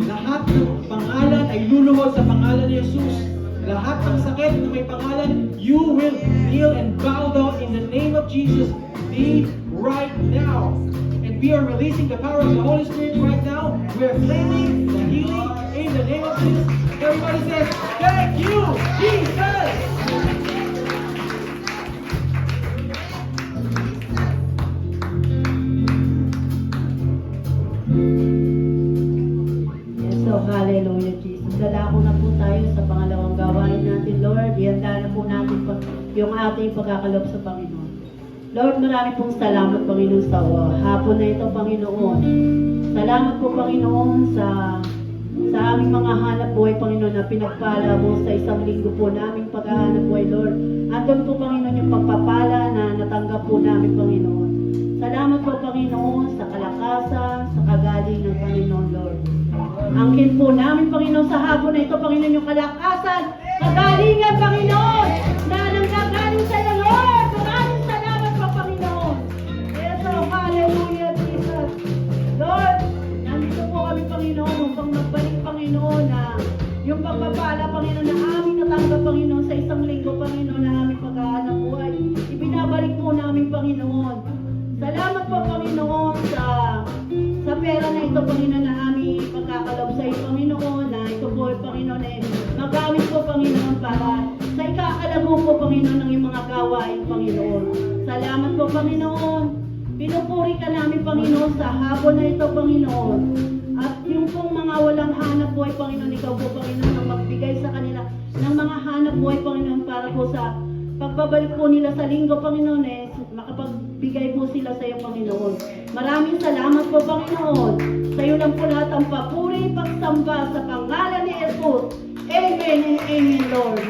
Lahat ng pangalan ay luluhod sa pangalan ni Jesus. Lahat ng sakit na may pangalan, you will kneel and bow down in the name of Jesus. Leave right now. And we are releasing the power of the Holy Spirit right now. We are claiming the healing in the name of Jesus. Everybody says, thank you, Jesus! So, hallelujah, Jesus. Dadako na po tayo sa pangalawang gawain natin, Lord. Ihanda na po natin yung ating pagkakalob sa Panginoon. Lord, marami pong salamat, Panginoon, sa hapon na ito, Panginoon. Salamat po, Panginoon, sa aming mga hanap buhay, Panginoon, na pinagpala mo sa isang linggo po naming paghahanap buhay, Lord. Andun po, Panginoon, yung pagpapala na natanggap po namin, Panginoon. Salamat po, Panginoon, sa kalakasan, sa kagaling ng Panginoon, Lord. Angkin po namin, Panginoon, sa hapon na ito, Panginoon, yung kalakasan, kagalingan, Panginoon, na nanggagaling sa iyo, Lord. Maraming salamat po, Panginoon. Yes, oh, hallelujah, Jesus. Lord, nandito po kami, Panginoon, upang magbalik, Panginoon, na yung pagpapala, Panginoon, na aming natanggap, Panginoon, sa isang linggo, Panginoon, na aming paghahanap buhay. Ibinabalik po namin, Panginoon. Salamat po, Panginoon, sa pera na ito, Panginoon, na aming pagkakalob sa iyo, Panginoon, na ito po, Panginoon, magamit po, Panginoon, pagpapalago po, Panginoon, ng iyong mga gawain, Panginoon. Salamat po, Panginoon. Pinupuri ka namin, Panginoon, sa hapon na ito, Panginoon. At yung pong mga walang hanap buhay, Panginoon, ikaw po, Panginoon, ang magbigay sa kanila ng mga hanap buhay, Panginoon, para po sa pagbabalik po nila sa linggo, Panginoon, makapagbigay po sila sa iyo, Panginoon. Maraming salamat po, Panginoon. Sa iyo lang po lahat ang papuri, pagsamba sa pangalan ni Jesus. Amen and amen, Lord.